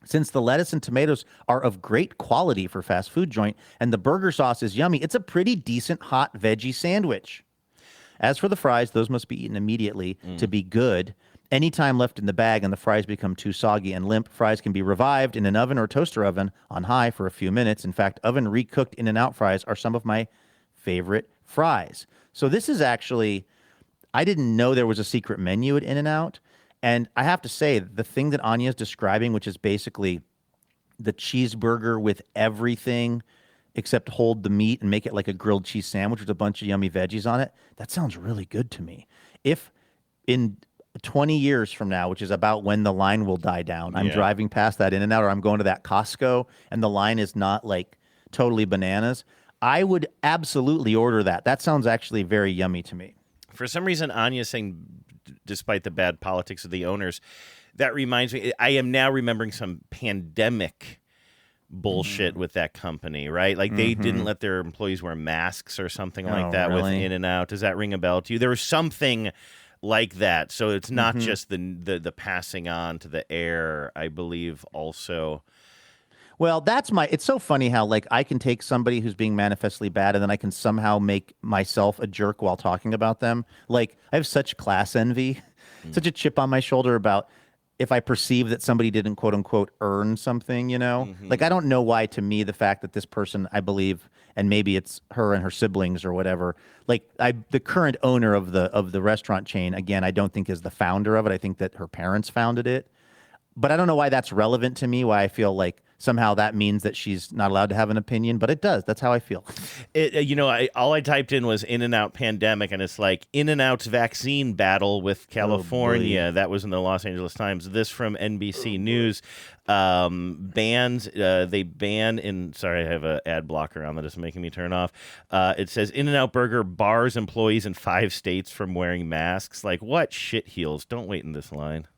Since the lettuce and tomatoes are of great quality for fast food joint and the burger sauce is yummy, it's a pretty decent hot veggie sandwich. As for the fries, those must be eaten immediately to be good. Any time left in the bag and the fries become too soggy and limp, fries can be revived in an oven or toaster oven on high for a few minutes. In fact, oven recooked In-N-Out fries are some of my favorite fries. So this is actually, I didn't know there was a secret menu at In-N-Out. And I have to say, the thing that Anya's describing, which is basically the cheeseburger with everything except hold the meat and make it like a grilled cheese sandwich with a bunch of yummy veggies on it, that sounds really good to me. If in 20 years from now, which is about when the line will die down, I'm driving past that In-N-Out, or I'm going to that Costco and the line is not like totally bananas, I would absolutely order that. That sounds actually very yummy to me. For some reason, Anya's saying, despite the bad politics of the owners, that reminds me, I am now remembering some pandemic bullshit with that company, right? Like they didn't let their employees wear masks or something like that with In-N-Out. Does that ring a bell to you? There was something like that. So it's not just the passing on to the air, I believe also. Well, it's so funny how like I can take somebody who's being manifestly bad and then I can somehow make myself a jerk while talking about them. Like I have such class envy, such a chip on my shoulder about if I perceive that somebody didn't quote unquote earn something, you know, like I don't know why to me, the fact that this person, I believe, and maybe it's her and her siblings or whatever, like the current owner of the restaurant chain, again, I don't think is the founder of it. I think that her parents founded it, but I don't know why that's relevant to me, why I feel like somehow that means that she's not allowed to have an opinion, but it does. That's how I feel. All I typed in was In-N-Out pandemic, and it's like In-N-Out's vaccine battle with California. That was in the Los Angeles Times. This from NBC News. They ban in, sorry, I have an ad blocker on that is making me turn off. It says In-N-Out Burger bars employees in 5 states from wearing masks. Like, what shit heels? Don't wait in this line.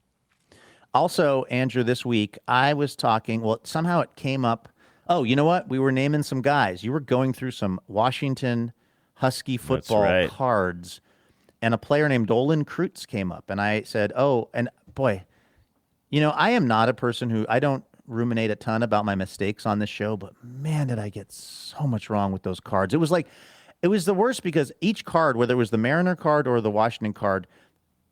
Also, Andrew, this week, I was talking, well, somehow it came up. Oh, you know what? We were naming some guys. You were going through some Washington Husky football cards, and a player named Olin Kreutz came up. And I said, oh, and boy, I am not a person who, I don't ruminate a ton about my mistakes on this show, but man, did I get so much wrong with those cards. It was the worst because each card, whether it was the Mariner card or the Washington card,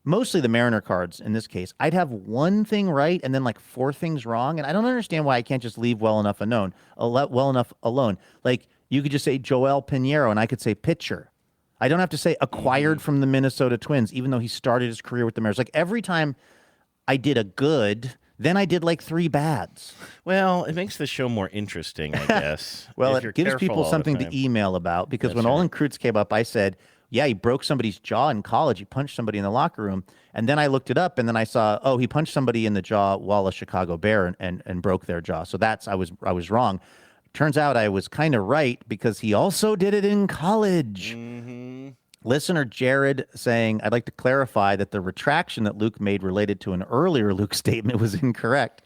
mostly the Mariner cards in this case, I'd have one thing right and then like 4 things wrong. And I don't understand why I can't just leave well enough alone. Like you could just say Joel Pinheiro and I could say pitcher. I don't have to say acquired from the Minnesota Twins, even though he started his career with the Mariners. Like every time I did a good, then I did like 3 bads. Well, it makes the show more interesting, I guess. Well, it gives people something to email about because when Olin Kreutz came up, I said, yeah, he broke somebody's jaw in college. He punched somebody in the locker room. And then I looked it up, and then I saw, he punched somebody in the jaw while a Chicago Bear and broke their jaw. So I was wrong. Turns out I was kind of right because he also did it in college. Listener Jared saying, I'd like to clarify that the retraction that Luke made related to an earlier Luke statement was incorrect.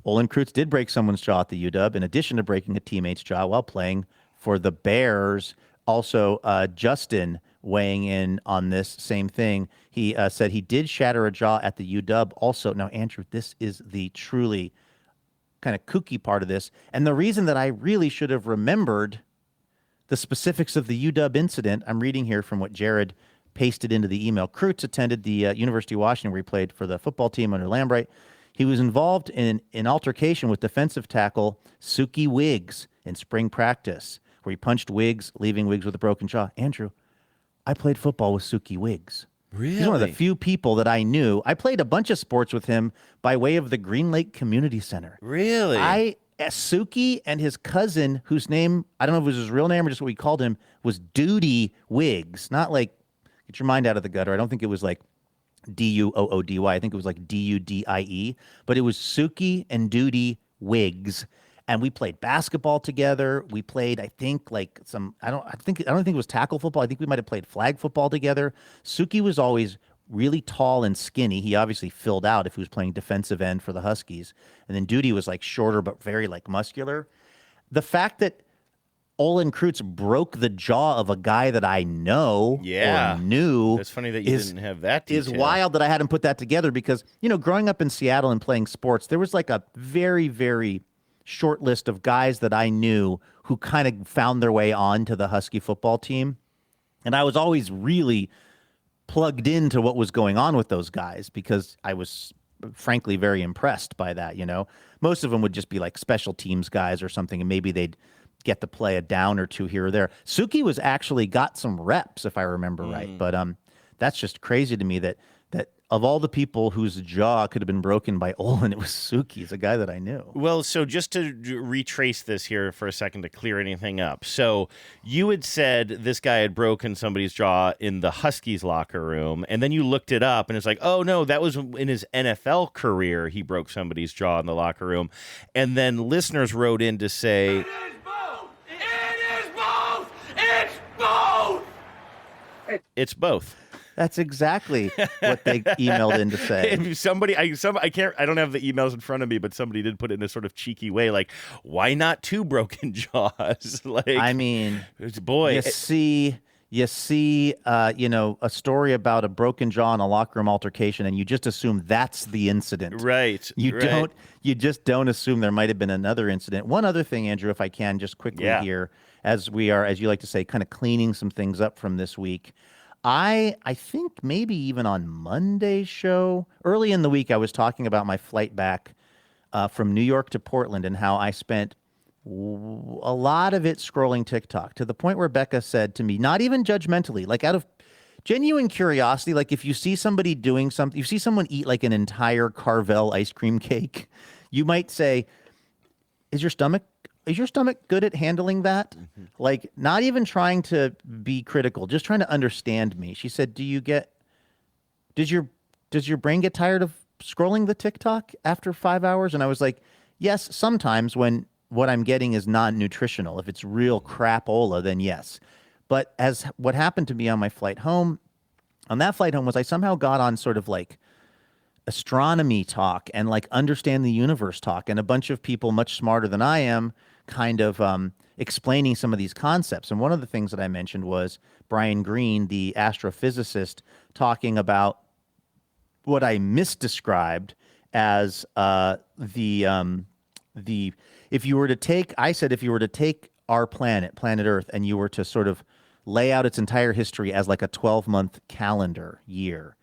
Olin Kreutz did break someone's jaw at the UW, in addition to breaking a teammate's jaw while playing for the Bears. Also, Justin weighing in on this same thing. He said he did shatter a jaw at the UW. Also, now, Andrew, this is the truly kind of kooky part of this. And the reason that I really should have remembered the specifics of the UW incident, I'm reading here from what Jared pasted into the email. Kreutz attended the University of Washington where he played for the football team under Lambright. He was involved in an altercation with defensive tackle Suki Wiggs in spring practice, where he punched Wiggs, leaving Wiggs with a broken jaw. Andrew, I played football with Suki Wiggs. Really? He's one of the few people that I knew. I played a bunch of sports with him by way of the Green Lake Community Center. Really? Suki and his cousin, whose name, I don't know if it was his real name or just what we called him, was Duty Wiggs. Not like, get your mind out of the gutter. I don't think it was like Duoody. I think it was like Dudie. But it was Suki and Duty Wiggs. And we played basketball together. We played, I think, like I don't think it was tackle football. I think we might have played flag football together. Suki was always really tall and skinny. He obviously filled out if he was playing defensive end for the Huskies. And then Duty was like shorter but very like muscular. The fact that Olin Kreutz broke the jaw of a guy that I know or knew. It's funny that you didn't have that detail. Is wild that I hadn't put that together because, growing up in Seattle and playing sports, there was like a very, very short list of guys that I knew who kind of found their way on to the Husky football team. And I was always really plugged into what was going on with those guys because I was frankly very impressed by that. Most of them would just be like special teams guys or something, and maybe they'd get to play a down or two here or there. Suki was actually got some reps, if I remember right. But that's just crazy to me that of all the people whose jaw could have been broken by Olin, it was Suki. It's a guy that I knew. Well, so just to retrace this here for a second to clear anything up. So you had said this guy had broken somebody's jaw in the Huskies locker room, and then you looked it up, and it's like, oh, no, that was in his NFL career he broke somebody's jaw in the locker room. And then listeners wrote in to say... It is both! It's both! It's both. That's exactly what they emailed in to say. If somebody, I don't have the emails in front of me, but somebody did put it in a sort of cheeky way, like, why not 2 broken jaws? Like, I mean, boy, you see, a story about a broken jaw in a locker room altercation, and you just assume that's the incident, right? You just don't assume there might have been another incident. One other thing, Andrew, if I can, just quickly here, as we are, as you like to say, kind of cleaning some things up from this week. I think maybe even on Monday's show, early in the week, I was talking about my flight back from New York to Portland and how I spent a lot of it scrolling TikTok, to the point where Becca said to me, not even judgmentally, like out of genuine curiosity, like if you see somebody doing something, you see someone eat like an entire Carvel ice cream cake, you might say, is your stomach good at handling that? Mm-hmm. Like, not even trying to be critical, just trying to understand me. She said, does your brain get tired of scrolling the TikTok after 5 hours? And I was like, yes, sometimes when what I'm getting is non-nutritional. If it's real crapola, then yes. But as what happened to me on my flight home, on that flight home, was I somehow got on sort of like astronomy talk and like understand the universe talk, and a bunch of people much smarter than I am kind of explaining some of these concepts. And one of the things that I mentioned was Brian Greene, the astrophysicist, talking about what I misdescribed as if you were to take our planet Earth, and you were to sort of lay out its entire history as like a 12-month calendar year,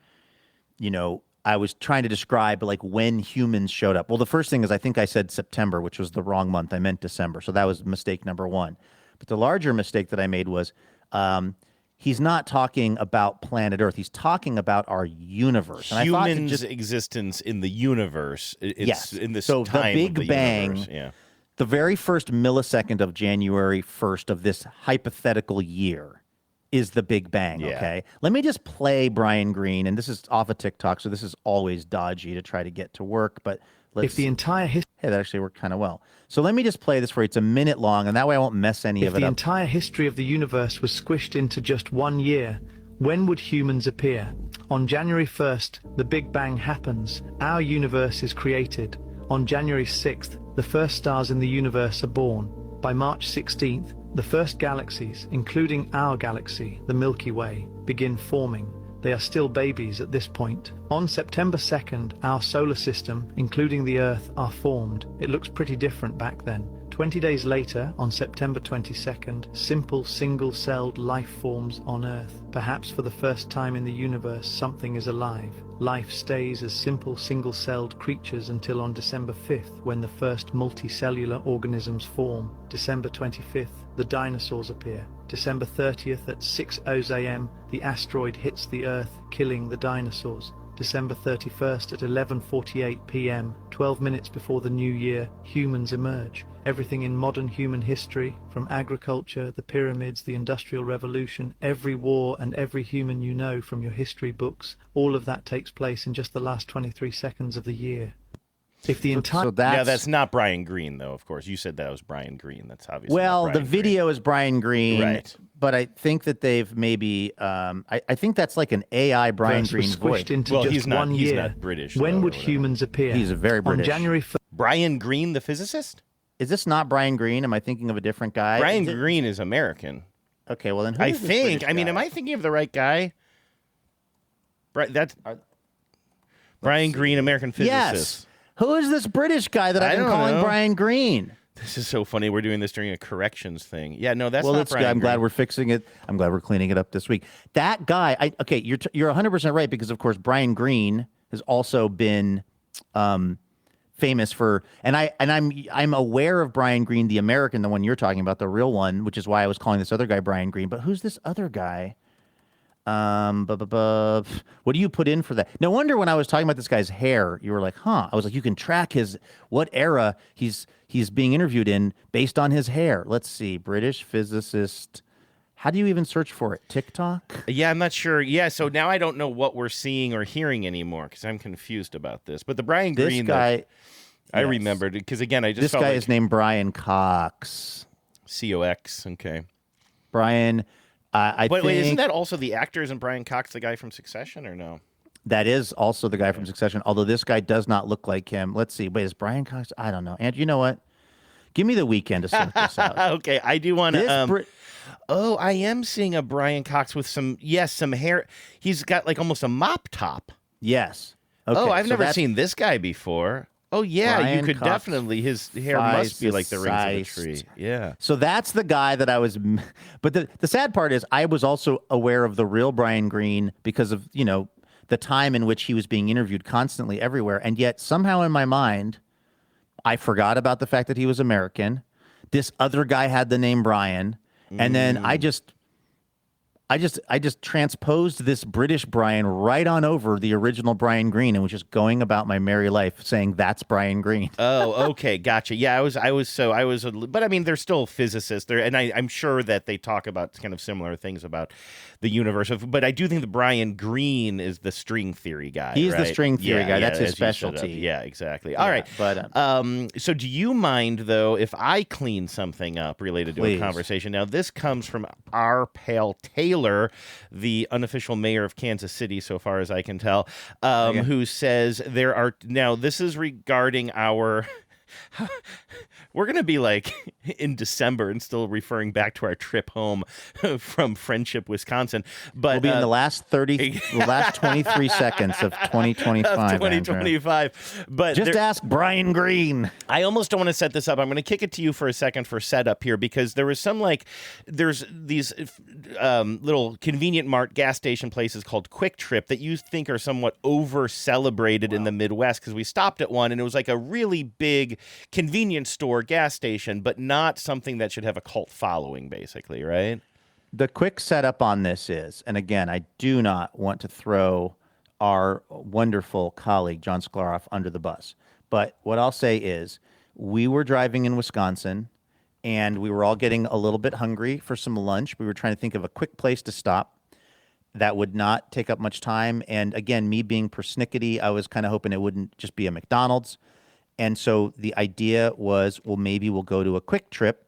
I was trying to describe like when humans showed up. Well, the first thing is I think I said September, which was the wrong month. I meant December. So that was mistake number one. But the larger mistake that I made was he's not talking about planet Earth. He's talking about our universe. And humans' existence in the universe. Yes. In this so time the of Big Bang, universe. the very first millisecond of January 1st of this hypothetical year is the Big Bang, okay? Let me just play Brian Greene, and this is off of TikTok, so this is always dodgy to try to get to work, but let's... If the entire history... Hey, that actually worked kind of well. So let me just play this for you. It's a minute long, and that way I won't mess any of it up. If the entire history of the universe was squished into just 1 year, when would humans appear? On January 1st, the Big Bang happens. Our universe is created. On January 6th, the first stars in the universe are born. By March 16th, the first galaxies, including our galaxy, the Milky Way, begin forming. They are still babies at this point. On September 2nd, our solar system, including the Earth, are formed. It looks pretty different back then. 20 days later, on September 22nd, simple single-celled life forms on Earth. Perhaps for the first time in the universe, something is alive. Life stays as simple single-celled creatures until on December 5th, when the first multicellular organisms form. December 25th, the dinosaurs appear. December 30th at 6:00 a.m., the asteroid hits the Earth, killing the dinosaurs. December 31st at 11:48 p.m., 12 minutes before the new year, humans emerge. Everything in modern human history, from agriculture, the pyramids, the Industrial Revolution, every war and every human you know from your history books, all of that takes place in just the last 23 seconds of the year. If the entire... that's not Brian Greene, though, of course. You said that was Brian Greene. That's obviously Well, the video is Brian Greene, right? But I think that they've maybe... I think that's like an AI Brian Greene voice. Into just he's not, 1 he's year. not British. When would humans appear? He's a very British. On January 1st... Brian Greene, the physicist? Is this not Brian Greene? Am I thinking of a different guy? Brian Greene is American. Okay, well then who I is this think. British I mean, guy? am I thinking of the right guy? That's Brian Greene, American physicist. Yes. Who is this British guy that I've been calling Brian Greene? This is so funny. We're doing this during a corrections thing. Yeah, no, that's well, not Brian I'm Greene. glad we're fixing it. I'm glad we're cleaning it up this week. That guy, you're 100% right, because of course Brian Greene has also been famous for, and I'm aware of Brian Greene, the American, the one you're talking about, the real one, which is why I was calling this other guy Brian Greene. But who's this other guy? What do you put in for that? No wonder when I was talking about this guy's hair, you were like, huh. I was like, you can track what era he's being interviewed in based on his hair. Let's see. British physicist. How do you even search for it? TikTok? Yeah, I'm not sure. Yeah, so now I don't know what we're seeing or hearing anymore because I'm confused about this. But the Brian Green guy, I remembered because, again, I just This felt guy like is named Brian Cox. COX, okay. Brian, I think... Wait, isn't that also the actor? Isn't Brian Cox the guy from Succession or no? That is also the guy from Succession, although this guy does not look like him. Let's see. Wait, is Brian Cox? I don't know. And you know what? Give me the weekend to sort this out. Okay, I do want to... Oh, I am seeing a Brian Cox with some hair. He's got like almost a mop top. Yes. Okay, I've never seen this guy before. Oh, yeah, Brian you could Cox definitely, his hair must be like the rings of a tree. Yeah. So that's the guy that I was, but the sad part is I was also aware of the real Brian Green because of, the time in which he was being interviewed constantly everywhere. And yet somehow in my mind, I forgot about the fact that he was American. This other guy had the name Brian. And then I just transposed this British Brian right on over the original Brian Green and was just going about my merry life saying that's Brian Green. Oh, okay, gotcha. Yeah, but I mean, they're still physicists there, and I'm sure that they talk about kind of similar things about the universe. But I do think that Brian Green is the string theory guy. He's the right? string theory guy. That's his as you stood up. specialty. Yeah, exactly. All right. But so do you mind though if I clean something up related to Please. a conversation? Now, this comes from our pal Taylor, the unofficial mayor of Kansas City, so far as I can tell, who says this is regarding our... We're going to be like in December and still referring back to our trip home from Friendship, Wisconsin. But we'll be in the last 23 seconds of 2025. 2025. But just ask Brian Green. I almost don't want to set this up. I'm going to kick it to you for a second for setup here because there was there's these little convenient mart gas station places called Quick Trip that you think are somewhat over celebrated in the Midwest because we stopped at one and it was like a really big convenience store gas station, but not something that should have a cult following, basically, right? The quick setup on this is, and again, I do not want to throw our wonderful colleague, John Sklaroff, under the bus. But what I'll say is, we were driving in Wisconsin, and we were all getting a little bit hungry for some lunch. We were trying to think of a quick place to stop that would not take up much time. And again, me being persnickety, I was kind of hoping it wouldn't just be a McDonald's. And so the idea was, well, maybe we'll go to a Quick Trip.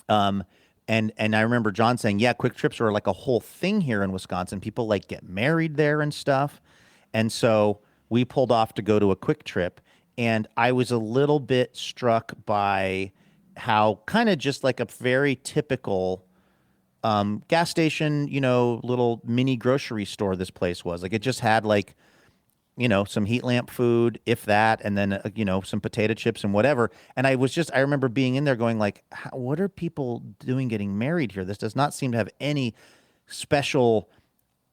And I remember John saying, yeah, Quick Trips are like a whole thing here in Wisconsin. People like get married there and stuff. And so we pulled off to go to a Quick Trip. And I was a little bit struck by how kind of just like a very typical gas station, little mini grocery store this place was. Like it just had like, some heat lamp food, if that, and then, some potato chips and whatever. And I remember being in there going like, what are people doing getting married here? This does not seem to have any special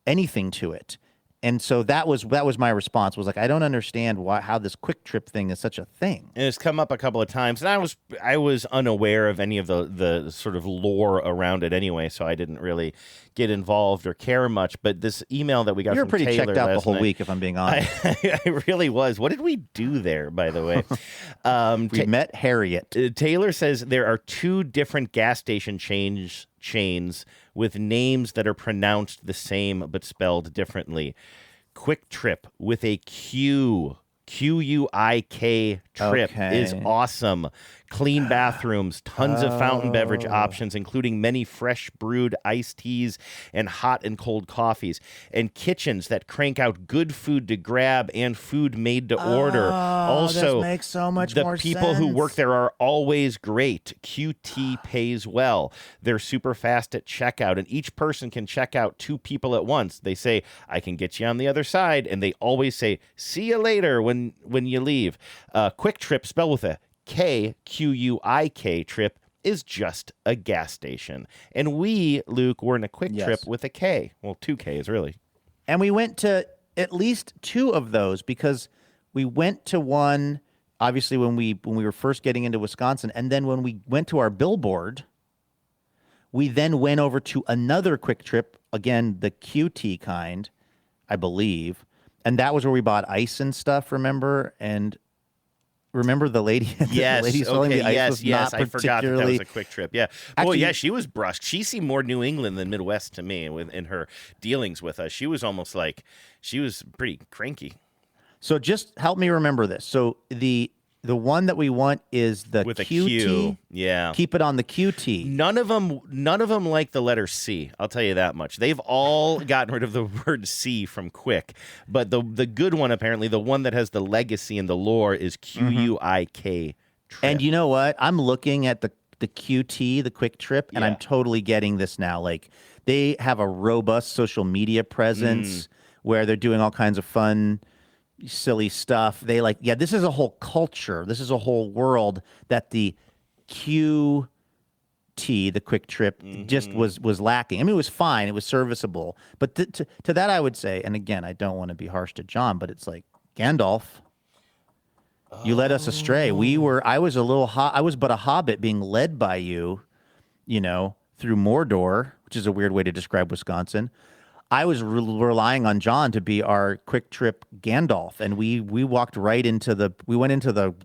anything to it. And so that was my response was like, I don't understand how this Quick Trip thing is such a thing. And it's come up a couple of times, and I was unaware of any of the sort of lore around it anyway, so I didn't really get involved or care much. But this email that we got from Taylor pretty checked out the whole night, week, if I'm being honest. I really was. What did we do there, by the way? We met Harriet. Taylor says there are two different gas station chains with names that are pronounced the same but spelled differently. Quick Trip with a Q. Q-U-I-K Trip is awesome. Clean bathrooms, tons of fountain beverage options, including many fresh brewed iced teas and hot and cold coffees, and kitchens that crank out good food to grab and food made to order. Also, this makes so much the more people who sense. work there are always great. QT pays well. They're super fast at checkout, and each person can check out two people at once. They say, I can get you on the other side, and they always say, see you later when you leave. Quick Trip, spelled with a K, Q-U-I-K Trip, is just a gas station. And we, Luke, were in a Quick Trip with a K. Well, two Ks, really. And we went to at least two of those because we went to one, obviously, when we were first getting into Wisconsin. And then when we went to our billboard, we then went over to another Quick Trip again, the QT kind, I believe. And that was where we bought ice and stuff, remember? And remember the lady? Yes. The lady selling the ice was yes. not I forgot that particularly... was a Quick Trip. Yeah. Actually, yeah, she was brusque. She seemed more New England than Midwest to me in her dealings with us. She was almost like, she was pretty cranky. So just help me remember this. So the one that we want is the With a QT. Q. Yeah. Keep it on the QT. None of them like the letter C. I'll tell you that much. They've all gotten rid of the word C from Quick. But the good one, apparently, the one that has the legacy and the lore is QUIK. Trip. And you know what? I'm looking at the QT, the Quick Trip, and I'm totally getting this now. Like, they have a robust social media presence where they're doing all kinds of fun, silly stuff. They this is a whole culture. This is a whole world that the QT, the Quick Trip, just was lacking. I mean, it was fine. It was serviceable. But to that, I would say, and again, I don't want to be harsh to John, but it's like, Gandalf, you led us astray. I was but a hobbit being led by you, through Mordor, which is a weird way to describe Wisconsin. I was relying on John to be our Quick Trip Gandalf, and we walked right into the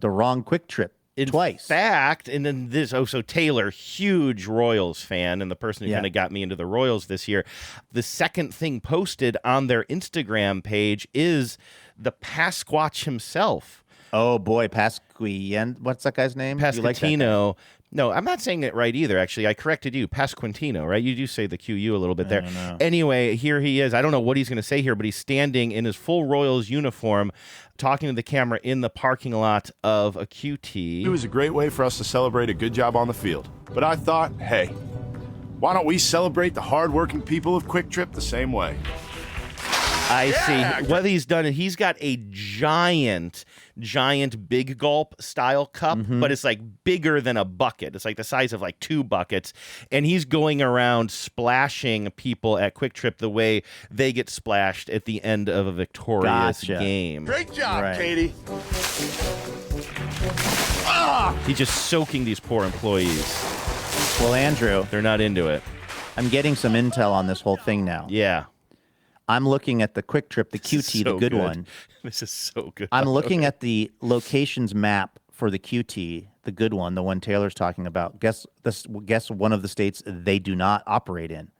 wrong Quick Trip twice. In fact, and then this, so Taylor, huge Royals fan, and the person who kind of got me into the Royals this year. The second thing posted on their Instagram page is the Pasquatch himself. Oh boy, Pasquien. What's that guy's name? Pasquantino. No, I'm not saying it right either, actually. I corrected you. Pasquantino, right? You do say the QU a little bit there. Anyway, here he is. I don't know what he's going to say here, but he's standing in his full Royals uniform, talking to the camera in the parking lot of a QT. It was a great way for us to celebrate a good job on the field. But I thought, hey, why don't we celebrate the hardworking people of Quick Trip the same way? I see. What he's done, he's got a giant big gulp style cup, but it's like bigger than a bucket. It's like the size of like 2 buckets. And he's going around splashing people at Quick Trip the way they get splashed at the end of a victorious game. Great job, Katie. He's just soaking these poor employees. Well, Andrew, they're not into it. I'm getting some intel on this whole thing now. Yeah. I'm looking at the Quick Trip, the QT, the good one. This is so good. I'm looking at the locations map for the QT, the good one, the one Taylor's talking about. Guess one of the states they do not operate in.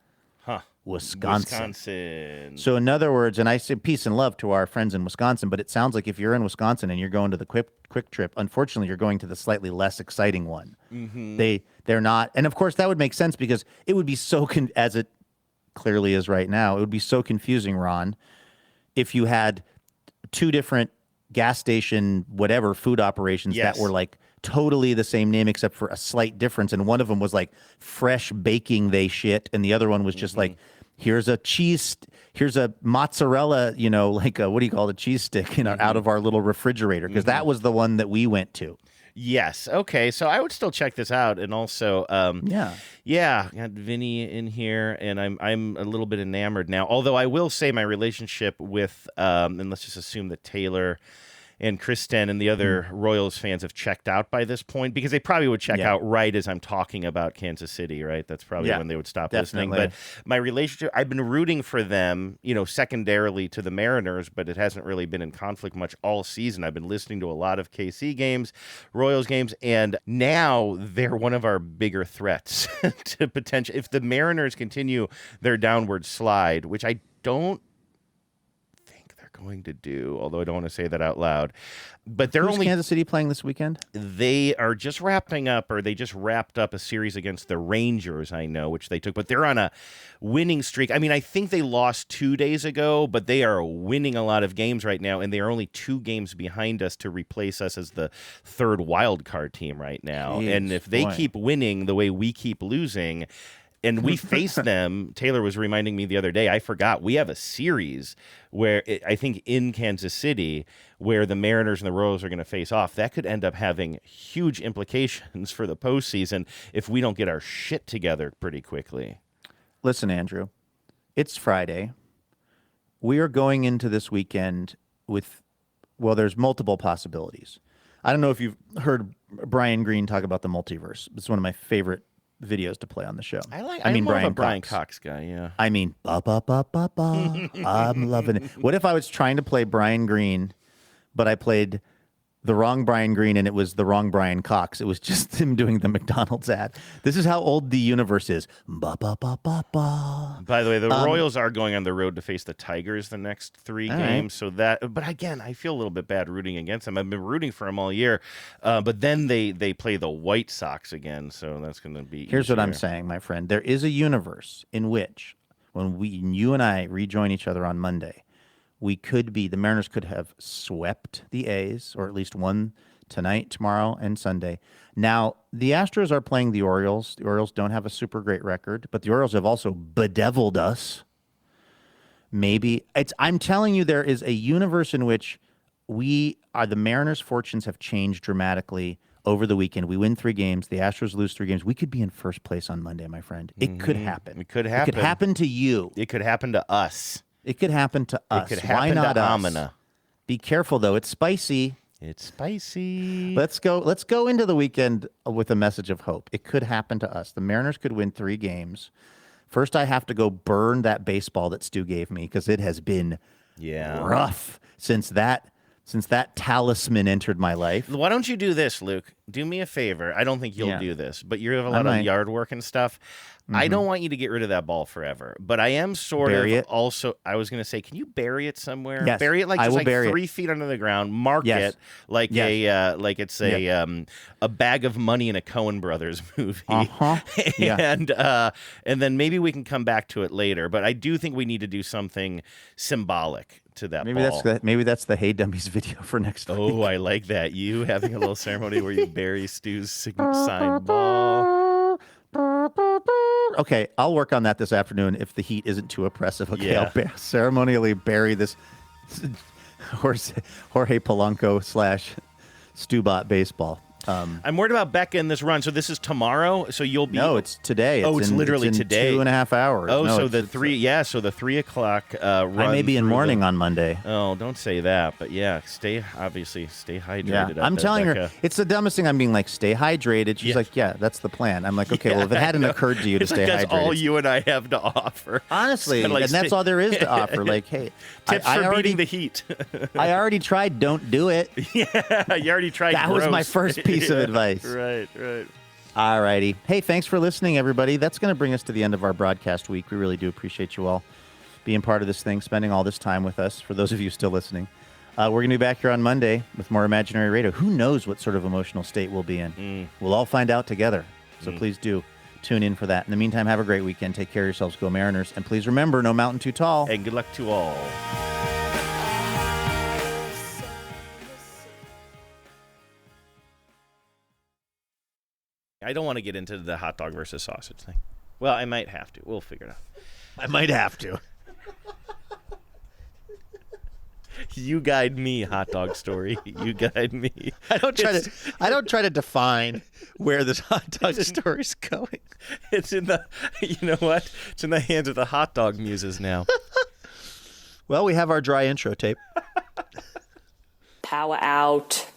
Wisconsin. So in other words, and I say peace and love to our friends in Wisconsin, but it sounds like if you're in Wisconsin and you're going to the Quick Trip, unfortunately, you're going to the slightly less exciting one. They're not, and of course that would make sense because it would be so as it clearly is right now. It would be so confusing, Ron, if you had 2 different gas station, whatever, food operations that were like totally the same name except for a slight difference. And one of them was like fresh baking they shit. And the other one was just like, here's a mozzarella, like what do you call it, a cheese stick, out of our little refrigerator. Because that was the one that we went to. Yes. Okay. So I would still check this out, and also, got Vinny in here, and I'm a little bit enamored now. Although I will say my relationship with, and let's just assume that Taylor and Kristen and the other Royals fans have checked out by this point, because they probably would check out right as I'm talking about Kansas City, right? That's probably when they would stop listening. But my relationship, I've been rooting for them, secondarily to the Mariners, but it hasn't really been in conflict much all season. I've been listening to a lot of KC games, Royals games, and now they're one of our bigger threats to potential. If the Mariners continue their downward slide, which I don't going to do, although I don't want to say that out loud. But they're only Kansas City playing this weekend? They are just wrapping up, or they just wrapped up a series against the Rangers, I know, which they took, but they're on a winning streak. I mean, I think they lost 2 days ago, but they are winning a lot of games right now, and they are only 2 games behind us to replace us as the 3rd wild card team right now. Jeez, and if they keep winning the way we keep losing, and we face them, Taylor was reminding me the other day, I forgot, we have a series where I think in Kansas City where the Mariners and the Royals are going to face off. That could end up having huge implications for the postseason if we don't get our shit together pretty quickly. Listen, Andrew, it's Friday. We are going into this weekend with, there's multiple possibilities. I don't know if you've heard Brian Greene talk about the multiverse. It's one of my favorite videos to play on the show. I'm more of a Brian Cox guy, yeah. I mean, ba, ba, ba, ba, ba. I'm loving it. What if I was trying to play Brian Green, but I played the wrong Brian Green and it was the wrong Brian Cox? It was just him doing the McDonald's ad. This is how old the universe is. Ba, ba, ba, ba, ba. By the way, the Royals are going on the road to face the Tigers the next 3 games. Right. So but again, I feel a little bit bad rooting against them. I've been rooting for them all year, but then they play the White Sox again, so that's going to be Here's easier. what I'm saying, my friend. There is a universe in which when you and I rejoin each other on Monday, the Mariners could have swept the A's, or at least won tonight, tomorrow, and Sunday. Now, the Astros are playing the Orioles. The Orioles don't have a super great record, but the Orioles have also bedeviled us. Maybe I'm telling you, there is a universe in which the Mariners' fortunes have changed dramatically over the weekend. We win 3 games. The Astros lose 3 games. We could be in first place on Monday, my friend. It could happen. It could happen. It could happen to you. It could happen to us. It could happen to us. It could happen Why not to us? Amina. Be careful, though. It's spicy. It's spicy. Let's go into the weekend with a message of hope. It could happen to us. The Mariners could win 3 games. First, I have to go burn that baseball that Stu gave me because it has been rough since that talisman entered my life. Why don't you do this, Luke? Do me a favor. I don't think you'll do this, but you have a lot of yard work and stuff. I don't want you to get rid of that ball forever, but I am also, I was going to say, can you bury it somewhere? Yes, bury it I will bury 3 feet under the ground, mark it like it's a bag of money in a Coen Brothers movie. And then maybe we can come back to it later, but I do think we need to do something symbolic to that ball. Maybe that's the Hey Dummies video for next week. Oh, I like that. You having a little ceremony where you bury Stu's signed ball. Okay, I'll work on that this afternoon if the heat isn't too oppressive. Okay, I'll ceremonially bury this Jorge Polanco / Stubot baseball. I'm worried about Becca in this run. So this is tomorrow. So you'll be. No, it's today. It's literally in today. 2.5 hours. Oh, no, so the 3 o'clock run. I may be in mourning on Monday. Oh, don't say that. But stay hydrated. Yeah, I'm telling her it's the dumbest thing. I'm being like, stay hydrated. She's like, yeah, that's the plan. I'm like, okay, well, if it hadn't occurred to you to stay hydrated, that's all you and I have to offer. Honestly, and that's all there is to offer. Like, hey, tips for beating the heat. I already tried. Don't do it. Yeah, you already tried. That was my first piece of advice. Right. All righty. Hey, thanks for listening, everybody. That's going to bring us to the end of our broadcast week. We really do appreciate you all being part of this thing, spending all this time with us. For those of you still listening, we're going to be back here on Monday with more Imaginary Radio. Who knows what sort of emotional state we'll be in? We'll all find out together. So please do tune in for that. In the meantime, have a great weekend. Take care of yourselves. Go Mariners. And please remember, no mountain too tall. And good luck to all. I don't want to get into the hot dog versus sausage thing. Well, I might have to. We'll figure it out. I might have to. You guide me, hot dog story. You guide me. I don't try to define where this hot dog story's going. It's in the, you know what? It's in the hands of the hot dog muses now. Well, we have our dry intro tape. Power out.